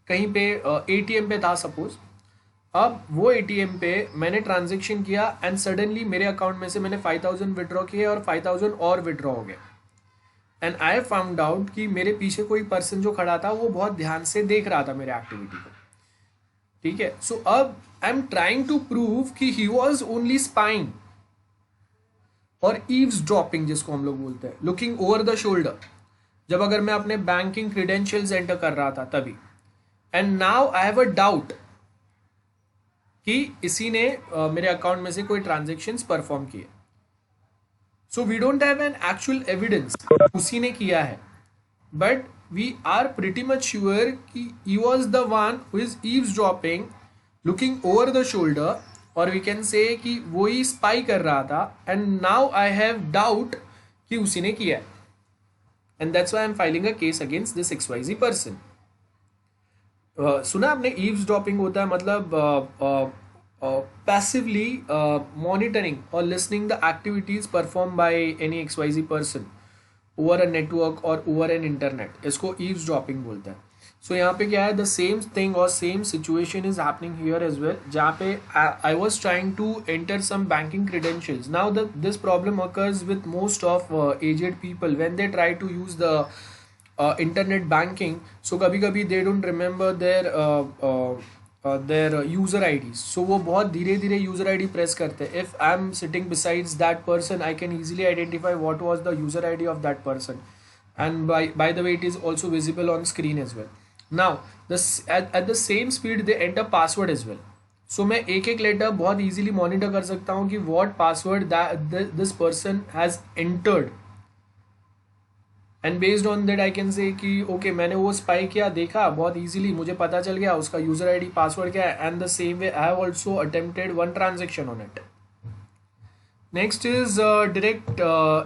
कहीं पे ATM पे था सपोज, अब वो एटीएम पे मैंने ट्रांजेक्शन किया एंड सडनली मेरे अकाउंट में से मैंने 5000 विड्रॉ किए और 5000 और विड्रॉ हो गए एंड आई फाउंड आउट कि मेरे पीछे कोई पर्सन जो खड़ा था वो बहुत ध्यान से देख रहा था मेरे एक्टिविटी को, ठीक है। सो अब I am trying to prove कि ही वॉज ओनली स्पाइंग और ईव्स ड्रॉपिंग जिसको हम लोग बोलते हैं, लुकिंग ओवर द शोल्डर, जब अगर मैं अपने बैंकिंग क्रीडेंशियल्स एंटर कर रहा था तभी। And now I have a doubt कि इसी ने मेरे अकाउंट में से कोई ट्रांजेक्शन्स परफॉर्म किए। So we don't have an actual evidence उसी ने किया है, but we are pretty much sure कि he was the one who is eavesdropping looking over the shoulder, और वी कैन से कि वो ही स्पाई कर रहा था and now I have doubt कि उसी ने किया है and that's why I am filing a case against this XYZ person. सुना आपने ईव्सड्रॉपिंग होता है मतलब पैसिवली मॉनिटरिंग और listening the activities perform by any XYZ person over a network और ओवर एन इंटरनेट, इसको ईव्सड्रॉपिंग बोलते हैं। सो यहाँ पे क्या है, द सेम थिंग और same situation is happening here as well, जहाँ पे I was trying to enter some banking credentials. Now this problem occurs with most of aged people when they try to use the internet banking. So कभी कभी they don't remember their user IDs, so वो बहुत धीरे धीरे user ID press करते हैं। If I'm sitting besides that person, I can easily identify what was the user ID of that person, and by the way it is also visible on screen as well. Now at the same speed they enter password as well. So मैं एक एक letter बहुत easily monitor कर सकता हूँ कि what password that this person has entered, and based on that I can say कि okay मैंने वो स्पाई किया, देखा बहुत इजीली मुझे पता चल गया उसका यूजर आईडी पासवर्ड क्या है, and the same way I have also attempted one transaction on it. Next is direct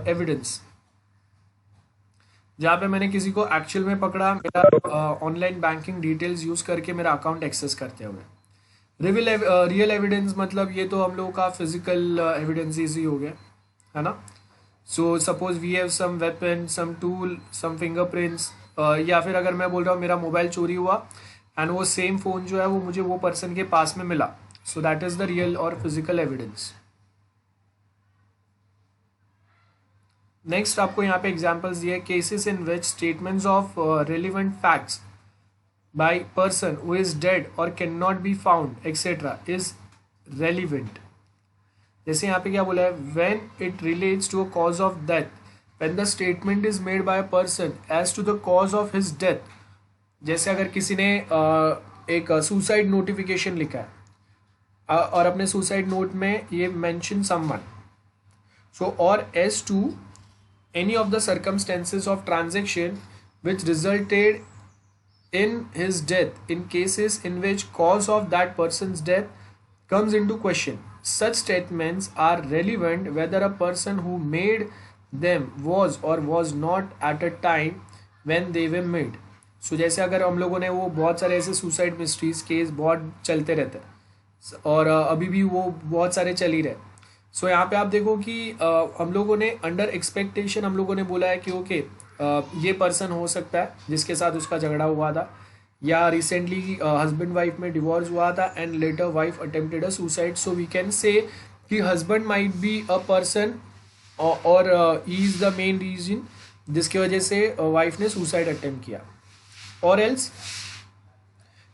evidence, जहाँ पे मैंने किसी को एक्चुअल में पकड़ा मेरा ऑनलाइन बैंकिंग डिटेल्स यूज करके मेरा अकाउंट एक्सेस करते हुए। रियल एविडेंस मतलब ये तो हम लोगों का फिजिकल एविडेंसेस ही हो गया है ना। So suppose we have some weapon, some tool, some fingerprints, या फिर अगर मैं बोल रहा हूँ मेरा मोबाइल चोरी हुआ एंड वो सेम फ़ोन जो है वो मुझे वो पर्सन के पास में मिला, so that is the real और फिजिकल एविडेंस। नेक्स्ट आपको यहाँ पे एग्जाम्पल्स दिए, cases in which statements of relevant facts by person who is dead or can not be found etcetera is relevant. जैसे यहाँ पे क्या बोला है, when it relates to a cause of death, when the statement is made by a person as to the cause of his death. जैसे अगर किसी ने एक सुसाइड नोटिफिकेशन लिखा है और अपने सुसाइड नोट में ये मेंशन समवन, सो और as to any of the circumstances of transaction which resulted in his death in cases in which cause of that person's death comes into question. Such statements are relevant whether a person who made them was or was not at a time when they were made. So जैसे अगर हम लोगों ने वो बहुत सारे ऐसे suicide mysteries case बहुत चलते रहते हैं और अभी भी वो बहुत सारे चल ही रहे। सो यहाँ पे आप देखो कि हम लोगों ने अंडर एक्सपेक्टेशन हम लोगों ने बोला है कि ओके ये पर्सन हो सकता है जिसके साथ उसका झगड़ा हुआ था, या रिसेंटली हस्बैंड वाइफ में डिवोर्स हुआ था and later wife attempted a suicide. So we can say कि husband might be a person और he is the main reason जिसकी वजह से वाइफ ने सुसाइड अटेम्प्ट किया, और else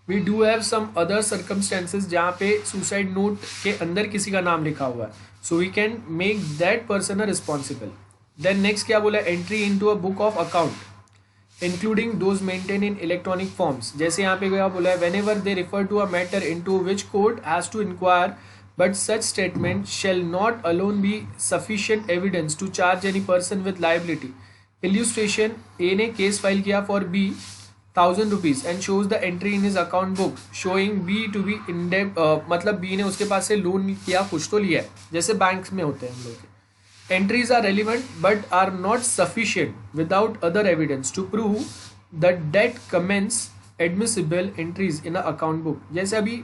we do have some other circumstances जहाँ पे सुसाइड नोट के अंदर किसी का नाम लिखा हुआ है, so we can make that person a responsible. Then next क्या बोला, entry into a book of account including those maintain in electronic forms. जैसे यहाँ पे क्या बोला है, whenever they refer to a matter into which court has to inquire but such statement shall not alone be sufficient evidence to charge any person with liability. Illustration, A ने case file किया for B 1000 rupees and shows the entry in his account book showing B to be in debt, मतलब B ने उसके पास से loan किया, कुछ तो लिया है, जैसे बैंक में होते हैं हम लोग। Entries are relevant but are not sufficient without other evidence to prove that debt commence admissible entries in a account book। जैसे अभी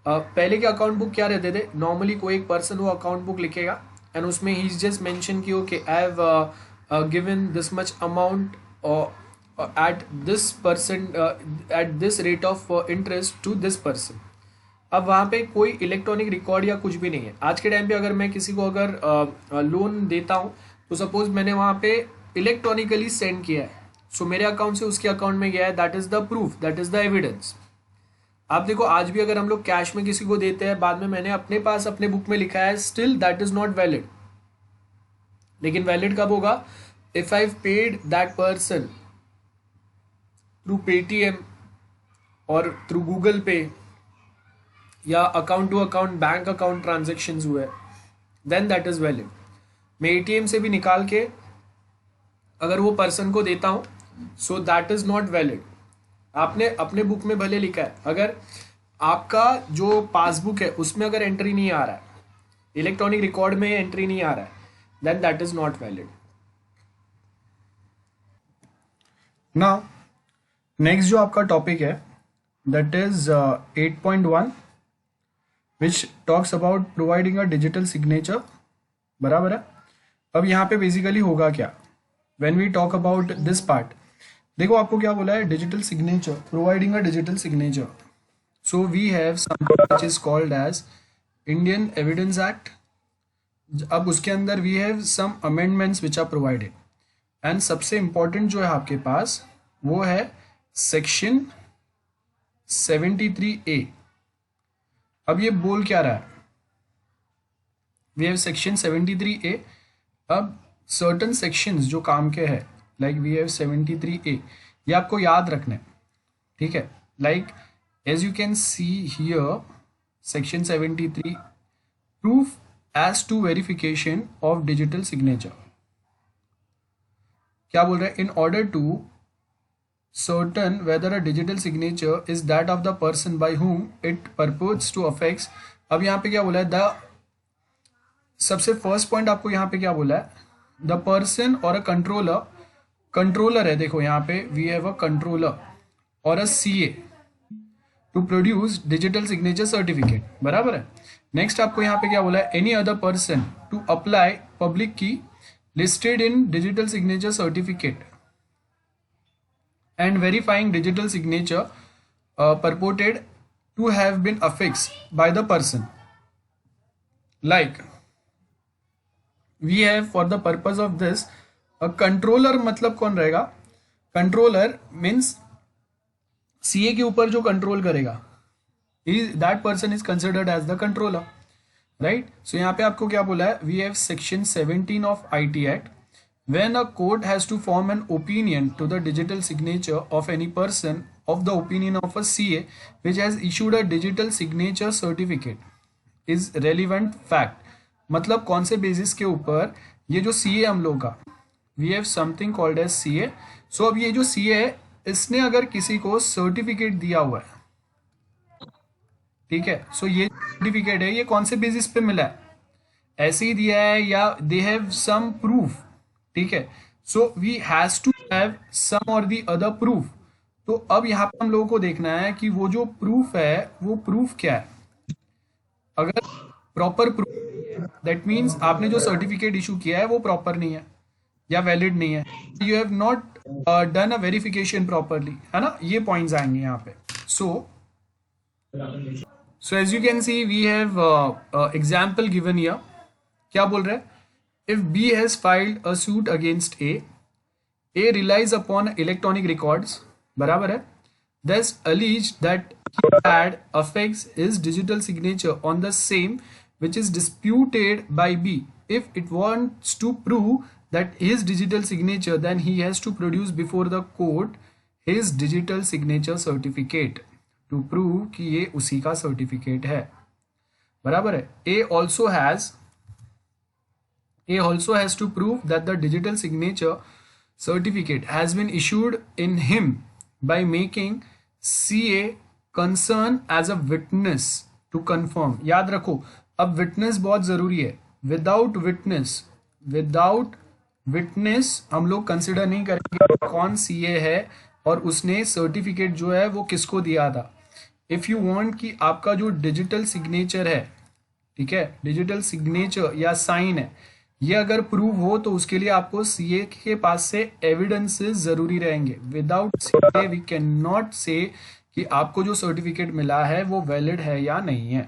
पहले के अकाउंट बुक क्या रहते थे, नॉर्मली कोई एक पर्सन वो अकाउंट बुक लिखेगा एंड उसमें ही जस्ट मेंशन कि okay I have given this much amount at this person at this rate of interest to this person। अब वहाँ पे कोई इलेक्ट्रॉनिक रिकॉर्ड या कुछ भी नहीं है। आज के टाइम पे अगर मैं किसी को अगर लोन देता हूँ तो सपोज मैंने वहाँ पे इलेक्ट्रॉनिकली सेंड किया है, सो मेरे अकाउंट से उसके अकाउंट में गया है, that is the proof, that is the evidence. आप देखो आज भी अगर हम लोग कैश में किसी को देते हैं, बाद में मैंने अपने पास अपने बुक में लिखा है, still that is not valid. लेकिन वैलिड कब होगा? If I paid that person through Paytm और थ्रू गूगल पे या account to account bank account transaction हुए, देन दैट इज वैलिड। मैं एटीएम से भी निकाल के अगर वो पर्सन को देता हूं, सो दैट इज नॉट वैलिड। आपने अपने बुक में भले लिखा है, अगर आपका जो पासबुक है उसमें अगर एंट्री नहीं आ रहा है, इलेक्ट्रॉनिक रिकॉर्ड में एंट्री नहीं आ रहा है, then that is not valid. Now next जो आपका टॉपिक है that is 8.1 which talks about providing a digital signature. बराबर है। अब यहाँ पे बेसिकली होगा क्या when we talk about this part? देखो आपको क्या बोला है, digital signature, providing a digital signature. So we have something which is called as Indian evidence Act. अब उसके अंदर we have some amendments which are provided, and सबसे important जो है आपके पास वो है सेक्शन 73A। अब ये बोल क्या रहा है? We have section 73A। अब सर्टन सेक्शंस जो काम के हैं, लाइक वी हैव 73A, ये आपको याद रखना है, ठीक है? Like as you can see here section 73, proof as to verification of digital signature. क्या बोल रहा है? In order to certain whether a digital signature is that of the person by whom it purports to affects। अब यहाँ पे क्या बोला है? सबसे फर्स्ट पॉइंट आपको यहाँ पे क्या बोला है? द पर्सन और अ कंट्रोलर, कंट्रोलर है, देखो यहाँ पे वी हैव अ कंट्रोलर और a CA to produce digital signature certificate. बराबर है। नेक्स्ट आपको यहाँ पे क्या बोला है? Any other person to apply public key listed in digital signature certificate and verifying digital signature purported to have been affixed by the person. Like we have for the purpose of this a controller। मतलब कौन रहेगा? Controller means CA के ऊपर जो control करेगा, that person is considered as the controller, right? So यहाँ पे आपको क्या बोला है? We have section 17 of IT act. When a court has to form an opinion to the digital signature of any person of the opinion of a CA which has issued a digital signature certificate is relevant fact। मतलब कौन से basis के ऊपर ये जो CA हम लोग का, we have something called as CA। So अब ये जो CA है इसने अगर किसी को सर्टिफिकेट दिया हुआ है, ठीक है, सो ये सर्टिफिकेट है, ये कौन से बेसिस पे मिला है? ऐसे ही दिया है या दे हैव सम प्रूफ, ठीक है? So we has to have some or the other proof. तो अब यहाँ पे हम लोगों को देखना है कि वो जो प्रूफ है वो प्रूफ क्या है। अगर प्रॉपर प्रूफ, दैट मीन्स आपने जो सर्टिफिकेट इशू किया है वो प्रॉपर नहीं है या वैलिड नहीं है, you have not done a verification properly, है ना? ये पॉइंट्स आएंगे यहाँ पे। So as you can see we have example given here. क्या बोल रहे हैं? If B has filed a suit against A relies upon electronic records, बराबर है, thus alleged that he had affixed his digital signature on the same which is disputed by B. If it wants to prove that his digital signature, then he has to produce before the court his digital signature certificate to prove कि ये उसी का certificate है। बराबर है। A also has to prove that the digital signature certificate has been issued in him by making CA concern as a witness to confirm। याद रखो, अब witness बहुत जरूरी है। विदाउट विटनेस हम लोग कंसिडर नहीं करेंगे कौन CA है और उसने सर्टिफिकेट जो है वो किसको दिया था। इफ यू वांट कि आपका जो डिजिटल सिग्नेचर है, ठीक है, डिजिटल सिग्नेचर या साइन है, ये अगर प्रूव हो तो उसके लिए आपको CA के पास से एविडेंसेस जरूरी रहेंगे। Without CA we can not say कि आपको जो सर्टिफिकेट मिला है वो वैलिड है या नहीं है,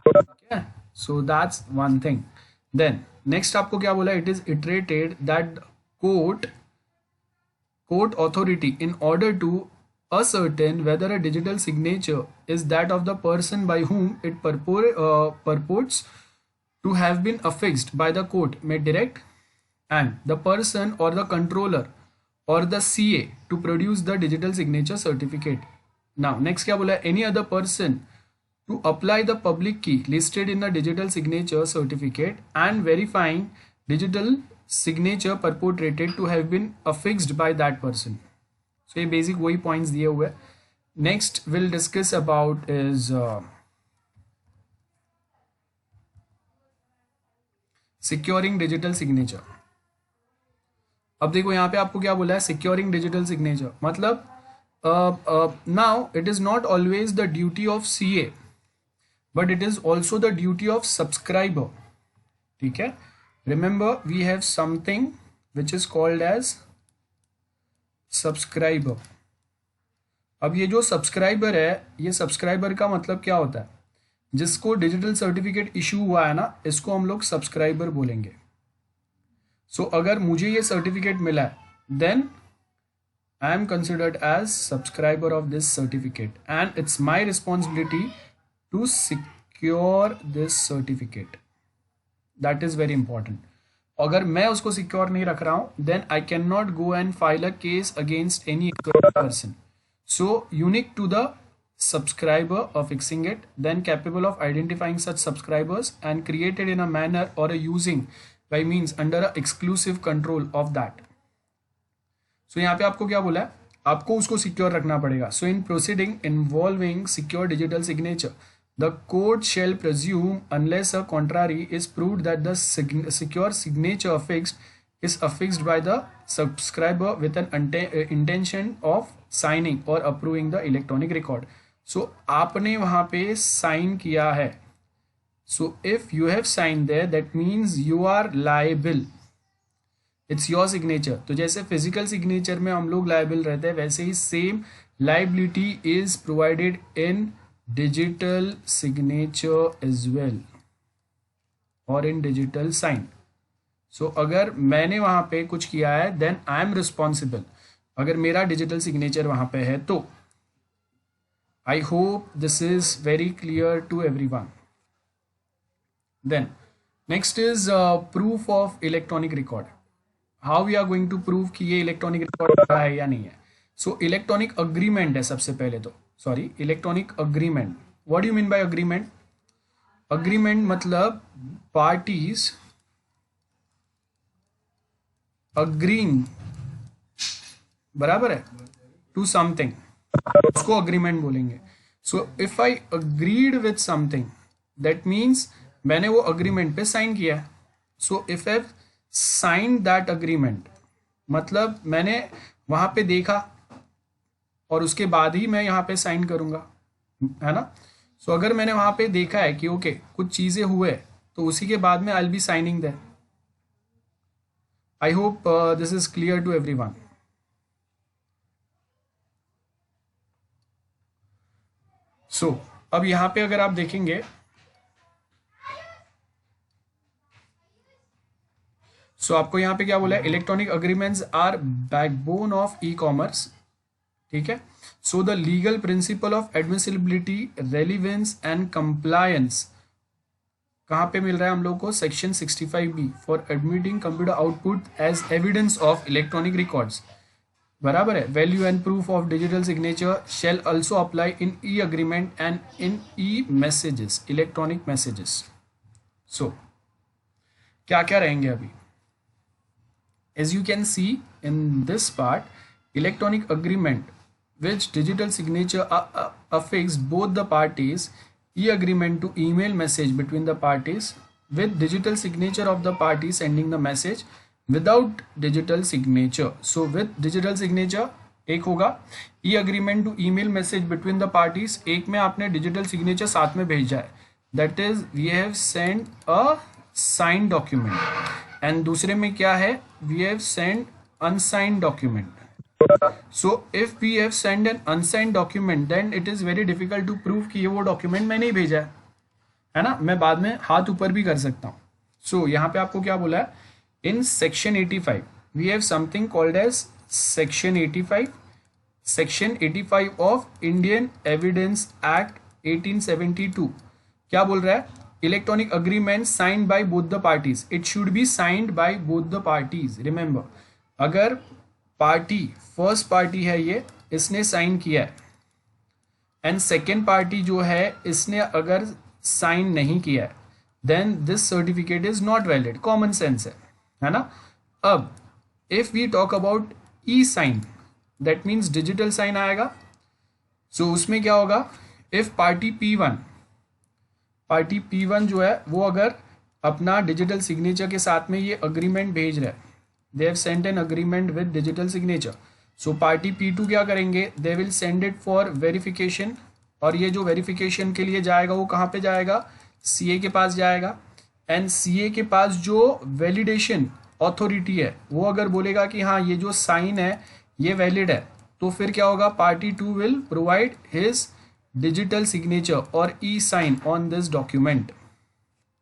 ठीक है। So that's one thing. Then next आपको क्या बोला, it is iterated that court authority in order to ascertain whether a digital signature is that of the person by whom it purports to have been affixed by the court may direct and the person or the controller or the CA to produce the digital signature certificate. Now next क्या बोला, any other person to apply the public key listed in the digital signature certificate and verifying digital signature purported to have been affixed by that person. So ये basic वही points दिए हुए. Next we'll discuss about is securing digital signature. अब देखो यहाँ पे आपको क्या बोला है, securing digital signature मतलब now it is not always the duty of CA but it is also the duty of subscriber, ठीक है। Remember we have something which is called as subscriber. अब ये जो सब्सक्राइबर है, ये सब्सक्राइबर का मतलब क्या होता है, जिसको डिजिटल सर्टिफिकेट इशू हुआ है ना, इसको हम लोग सब्सक्राइबर बोलेंगे। सो अगर मुझे ये सर्टिफिकेट मिला है then I am considered as subscriber of this certificate and it's my responsibility to secure this certificate. That is very important. अगर मैं उसको सिक्योर नहीं रख रहा हूं then I can not go and file a case against any person. So unique to the subscriber affixing it, then capable of identifying such subscribers and created in a manner or a using by means under a exclusive control of that. So यहाँ पे आपको क्या बोला है, आपको उसको secure रखना पड़ेगा। So in proceeding involving secure digital signature, the court shall presume unless a contrary is proved that the secure signature affixed is affixed by the subscriber with an intention of signing or approving the electronic record. सो आपने वहां पे sign किया है। So if you have sign there that means you are liable, it's your signature. तो जैसे physical signature में हम लोग लायबल रहते हैं, वैसे ही same liability is provided in digital signature as well और इन डिजिटल साइन। सो अगर मैंने वहां पे कुछ किया है देन आई एम रिस्पॉन्सिबल, अगर मेरा डिजिटल सिग्नेचर वहां पे है तो। I hope this is very clear to everyone. Then next is proof of electronic record. How we are going to prove कि ये electronic record है या नहीं है। So electronic agreement है सबसे पहले तो, sorry electronic agreement. What do you mean by agreement? Agreement मतलब parties agreeing, बराबर है, to something, उसको अग्रीमेंट बोलेंगे। So if I agreed with something that means मैंने वो अग्रीमेंट पे साइन किया है। So if I sign that agreement मतलब मैंने वहां पे देखा और उसके बाद ही मैं यहाँ पे साइन करूंगा, है ना। सो अगर मैंने वहां पे देखा है कि ओके कुछ चीजें हुए तो उसी के बाद में I will be signing that. I hope this is clear to everyone. So अब यहां पे अगर आप देखेंगे सो आपको यहां पे क्या बोला है, electronic agreements are backbone of e commerce, ठीक है। So the legal principle of admissibility, relevance and compliance कहां पे मिल रहा है हम लोग को, section 65B for admitting computer output as evidence of electronic records, बराबर है। Value and proof of digital signature shall also apply in e agreement and in e messages, electronic messages. So क्या क्या रहेंगे अभी, as you can C in this part, electronic agreement which digital signature affixed both the parties, e agreement to email message between the parties with digital signature of the party sending the message without digital signature. So with digital signature एक होगा, e agreement to email message between the parties, एक में आपने digital signature साथ में भेजा है, that is we have send a signed document, and दूसरे में क्या है, we have send unsigned document, so if we have send an unsigned document then it is very difficult to prove कि ये वो डॉक्यूमेंट मैंने ही भेजा है ना, मैं बाद में हाथ ऊपर भी कर सकता हूँ. सो यहाँ पे आपको क्या बोला है, in section 85 we have something called as section 85. Section 85 of Indian evidence Act 1872 क्या बोल रहा है, electronic agreement signed by both the parties. It should be signed by both the parties. Remember, अगर पार्टी फर्स्ट पार्टी है ये, इसने sign किया है, एंड सेकेंड पार्टी जो है इसने अगर साइन नहीं किया है, then this certificate is not valid. Common sense है ना. अब if we talk about e sign, that means digital sign आएगा. सो उसमें क्या होगा, इफ पार्टी P1 जो है वो अगर अपना डिजिटल सिग्नेचर के साथ में ये अग्रीमेंट भेज रहा है, they have sent an agreement with digital signature. So party P2 क्या करेंगे, they will send it for verification. और ये जो वेरिफिकेशन के लिए जाएगा वो कहाँ पे जाएगा, CA के पास जाएगा. एंड CA के पास जो वैलिडेशन अथॉरिटी है वो अगर बोलेगा कि हाँ ये जो साइन है ये वैलिड है, तो फिर क्या होगा, party 2 will provide his digital signature or e-sign on this document.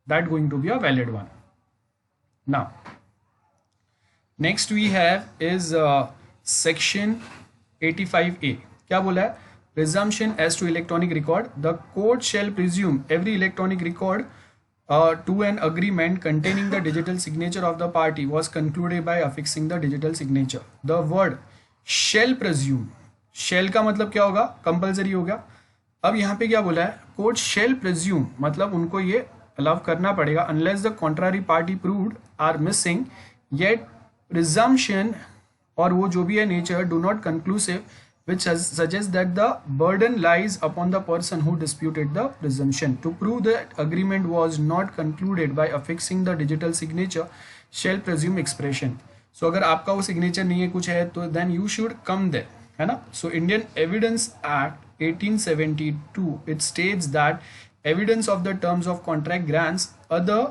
That going to be a valid one. Now next we have is section 85A. क्या बोला है, presumption as to electronic record. The court shall presume every electronic record to an agreement containing the digital signature of the party was concluded by affixing the digital signature. The word shall presume, shall का मतलब क्या होगा, compulsory होगा. अब यहाँ पे क्या बोला है, कोर्ट शेल प्रिज्यूम, मतलब उनको ये अलाउ करना पड़ेगा unless the contrary party proved are missing, yet presumption और वो जो भी है nature do not conclusive which suggests that the burden lies upon the person who disputed the presumption to prove that agreement was not concluded by affixing the digital signature shall presume expression. So अगर आपका वो signature नहीं है कुछ है तो then you should come there, है ना. So Indian Evidence Act 1872 it states that evidence of the terms of contract grants other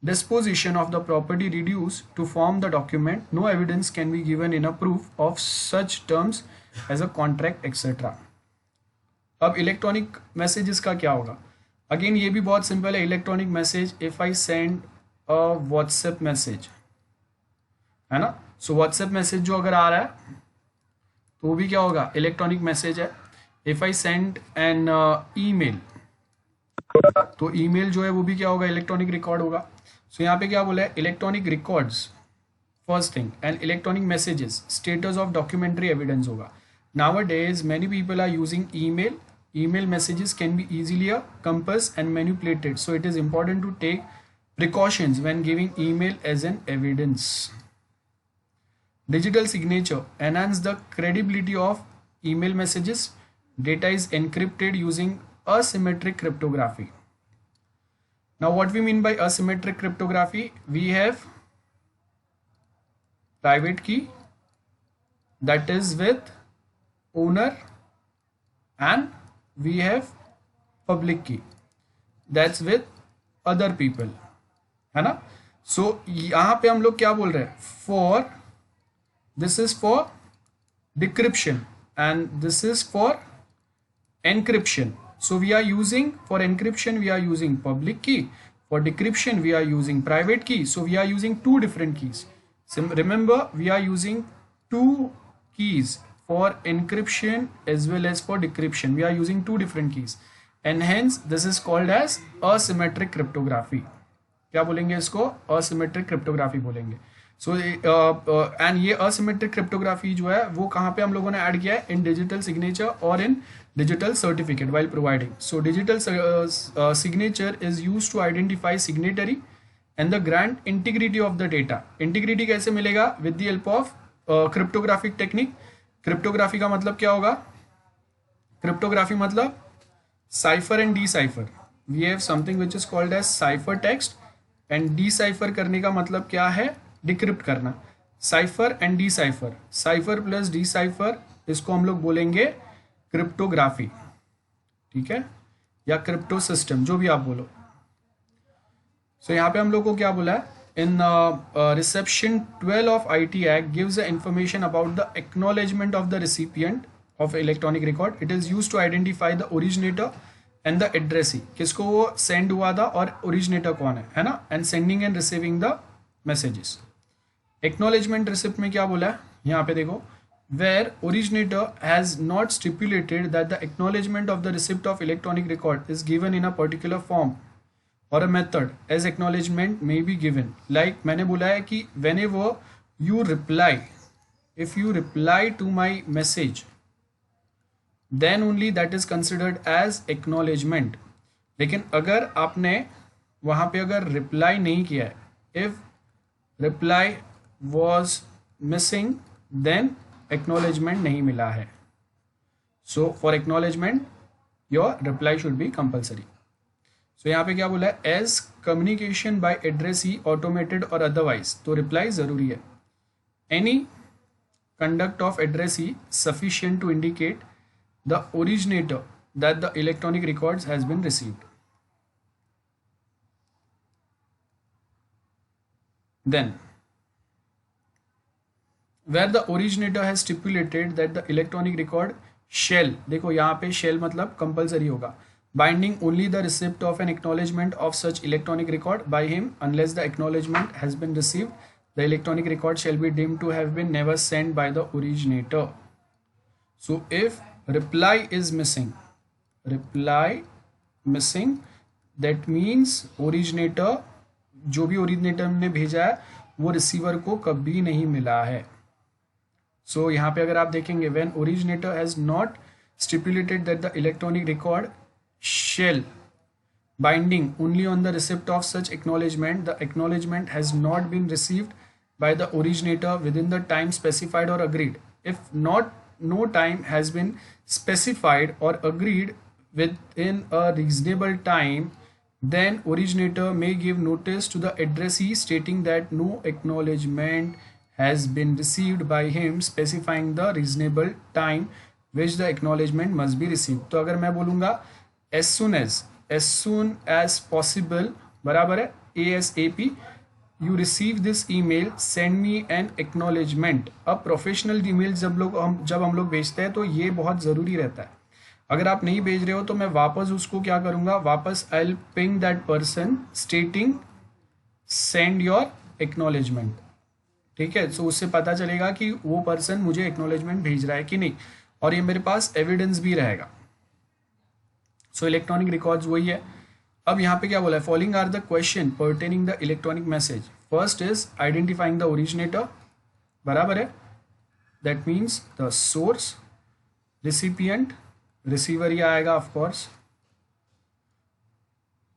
disposition of the property reduced to form the document. No evidence can be given in a proof of such terms as a contract etc. अब electronic messages का क्या होगा, again ये भी बहुत simple है. Electronic message, if I send a WhatsApp message, है ना. सो व्हाट्सएप मैसेज जो अगर आ रहा है तो वो भी क्या होगा, इलेक्ट्रॉनिक मैसेज है. If I send an email, तो ईमेल जो है वो भी क्या होगा, इलेक्ट्रॉनिक रिकॉर्ड होगा. सो यहाँ पे क्या बोला है, electronic records first thing and electronic messages status of documentary evidence होगा. Nowadays many people are using email messages can be easily compassed and manipulated, so it is important to take precautions when giving email as an evidence. Digital signature enhance the credibility of email messages. Data is encrypted using asymmetric cryptography. Now what we mean by asymmetric cryptography, we have private key that is with owner and we have public key that's with other people, है ना. सो यहाँ पे हम लोग क्या बोल रहे हैं, for this is for decryption and this is for encryption. So we are using for encryption we are using public key, for decryption we are using private key. So we are using two different keys. Remember, we are using two keys for encryption as well as for decryption. We are using two different keys and hence this is called as asymmetric cryptography. क्या बोलेंगे इसको, asymmetric cryptography बोलेंगे. So and ये asymmetric cryptography जो है वो कहाँ पे हम लोगों ने ऐड किया है, इन डिजिटल सिग्नेचर और इन digital certificate while providing. So digital signature is used to identify signatory and the grant integrity of the data. Integrity कैसे मिलेगा, with the help of cryptographic technique. Cryptography का मतलब क्या होगा, cryptography मतलब cipher and decipher. We have something which is called as cipher text and decipher करने का मतलब क्या है, decrypt करना. Cipher and decipher, cipher plus decipher, इसको हम लोग बोलेंगे क्रिप्टोग्राफी, ठीक है, या क्रिप्टो सिस्टम, जो भी आप बोलो. सो यहाँ पे हम लोग को क्या बोला है, in Reception 12 of IT Act gives the information about the acknowledgement of the recipient of electronic record. It is used to identify the originator and the addressee, किसको वो send हुआ था और originator कौन है ना, and sending and receiving the messages. Acknowledgement receipt में क्या बोला है यहाँ पे देखो, where originator has not stipulated that the acknowledgement of the receipt of electronic record is given in a particular form or a method as acknowledgement may be given. Like मैंने बोला है कि whenever you reply, if you reply to my message, then only that is considered as acknowledgement. लेकिन अगर आपने वहाँ पे अगर reply नहीं किया है, if reply was missing, then acknowledgement नहीं मिला है. So for acknowledgement your reply should be compulsory. So यहाँ पे क्या बोला है, as communication by addressee automated or otherwise, तो reply ज़रूरी है. Any conduct of addressee sufficient to indicate the originator that the electronic records has been received. Then where the originator has stipulated that the electronic record shall, देखो यहाँ पे shall मतलब compulsory होगा, binding only the receipt of an acknowledgement of such electronic record by him unless the acknowledgement has been received, the electronic record shall be deemed to have been never sent by the originator. So if reply is missing, reply missing, that means originator, जो भी originator ने भेजा है वो receiver को कभी नहीं मिला है. So यहाँ पे अगर आप देखेंगे, when originator has not stipulated that the electronic record shall binding only on the receipt of such acknowledgement, the acknowledgement has not been received by the originator within the time specified or agreed. If not, no time has been specified or agreed within a reasonable time, then originator may give notice to the addressee stating that no acknowledgement has been received by him, specifying the reasonable time which the acknowledgement must be received. तो अगर मैं बोलूँगा as soon as possible, बराबर है ASAP, you receive this email, send me an acknowledgement. अब professional email जब हम लोग भेजते हैं तो ये बहुत ज़रूरी रहता है. अगर आप नहीं भेज रहे हो तो मैं वापस उसको क्या करूँगा, वापस I will ping that person स्टेटिंग send your acknowledgement. ठीक है, सो उससे पता चलेगा कि वो पर्सन मुझे एक्नॉलेजमेंट भेज रहा है कि नहीं, और ये मेरे पास एविडेंस भी रहेगा. सो इलेक्ट्रॉनिक रिकॉर्ड्स वही है. अब यहाँ पे क्या बोला है, following are the question pertaining the electronic message. First is identifying the originator, बराबर है, that means the source, recipient, receiver ही आएगा of course,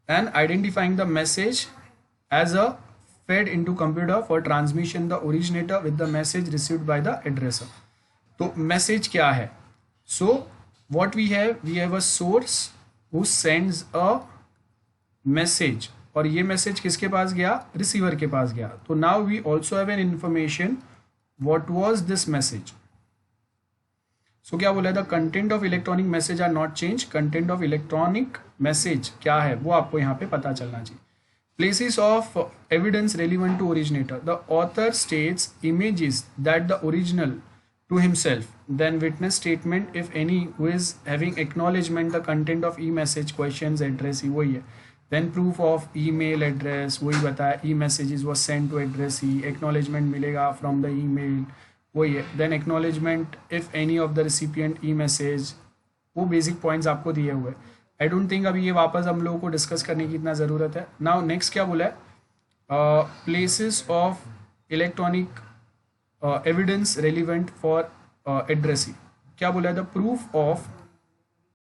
and identifying the message as a fed into computer for transmission the originator with the message received by the addressor. तो message क्या है? So what we have a source who sends a message, और ये message किसके पास गया, receiver के पास गया. तो now we also have an information what was this message. So क्या बोला है, the content of electronic message are not change. Content of electronic message क्या है वो आपको यहाँ पे पता चलना चाहिए. Places of evidence relevant to originator. The author states images that the original to himself. Then witness statement if any who is having acknowledgement the content of e-message, questions, address, वही है. Then proof of email address, वही बताया, e-messages was sent to address, acknowledgement मिलेगा from the email, वही है. Then acknowledgement if any of the recipient e-message, वो basic points आपको दिए हुए. आई डोंट थिंक अभी ये वापस हम लोगों को डिस्कस करने की इतना ज़रूरत है. नाउ नेक्स्ट क्या बोला है, places of electronic evidence relevant for addressing. क्या बोला है, द प्रूफ ऑफ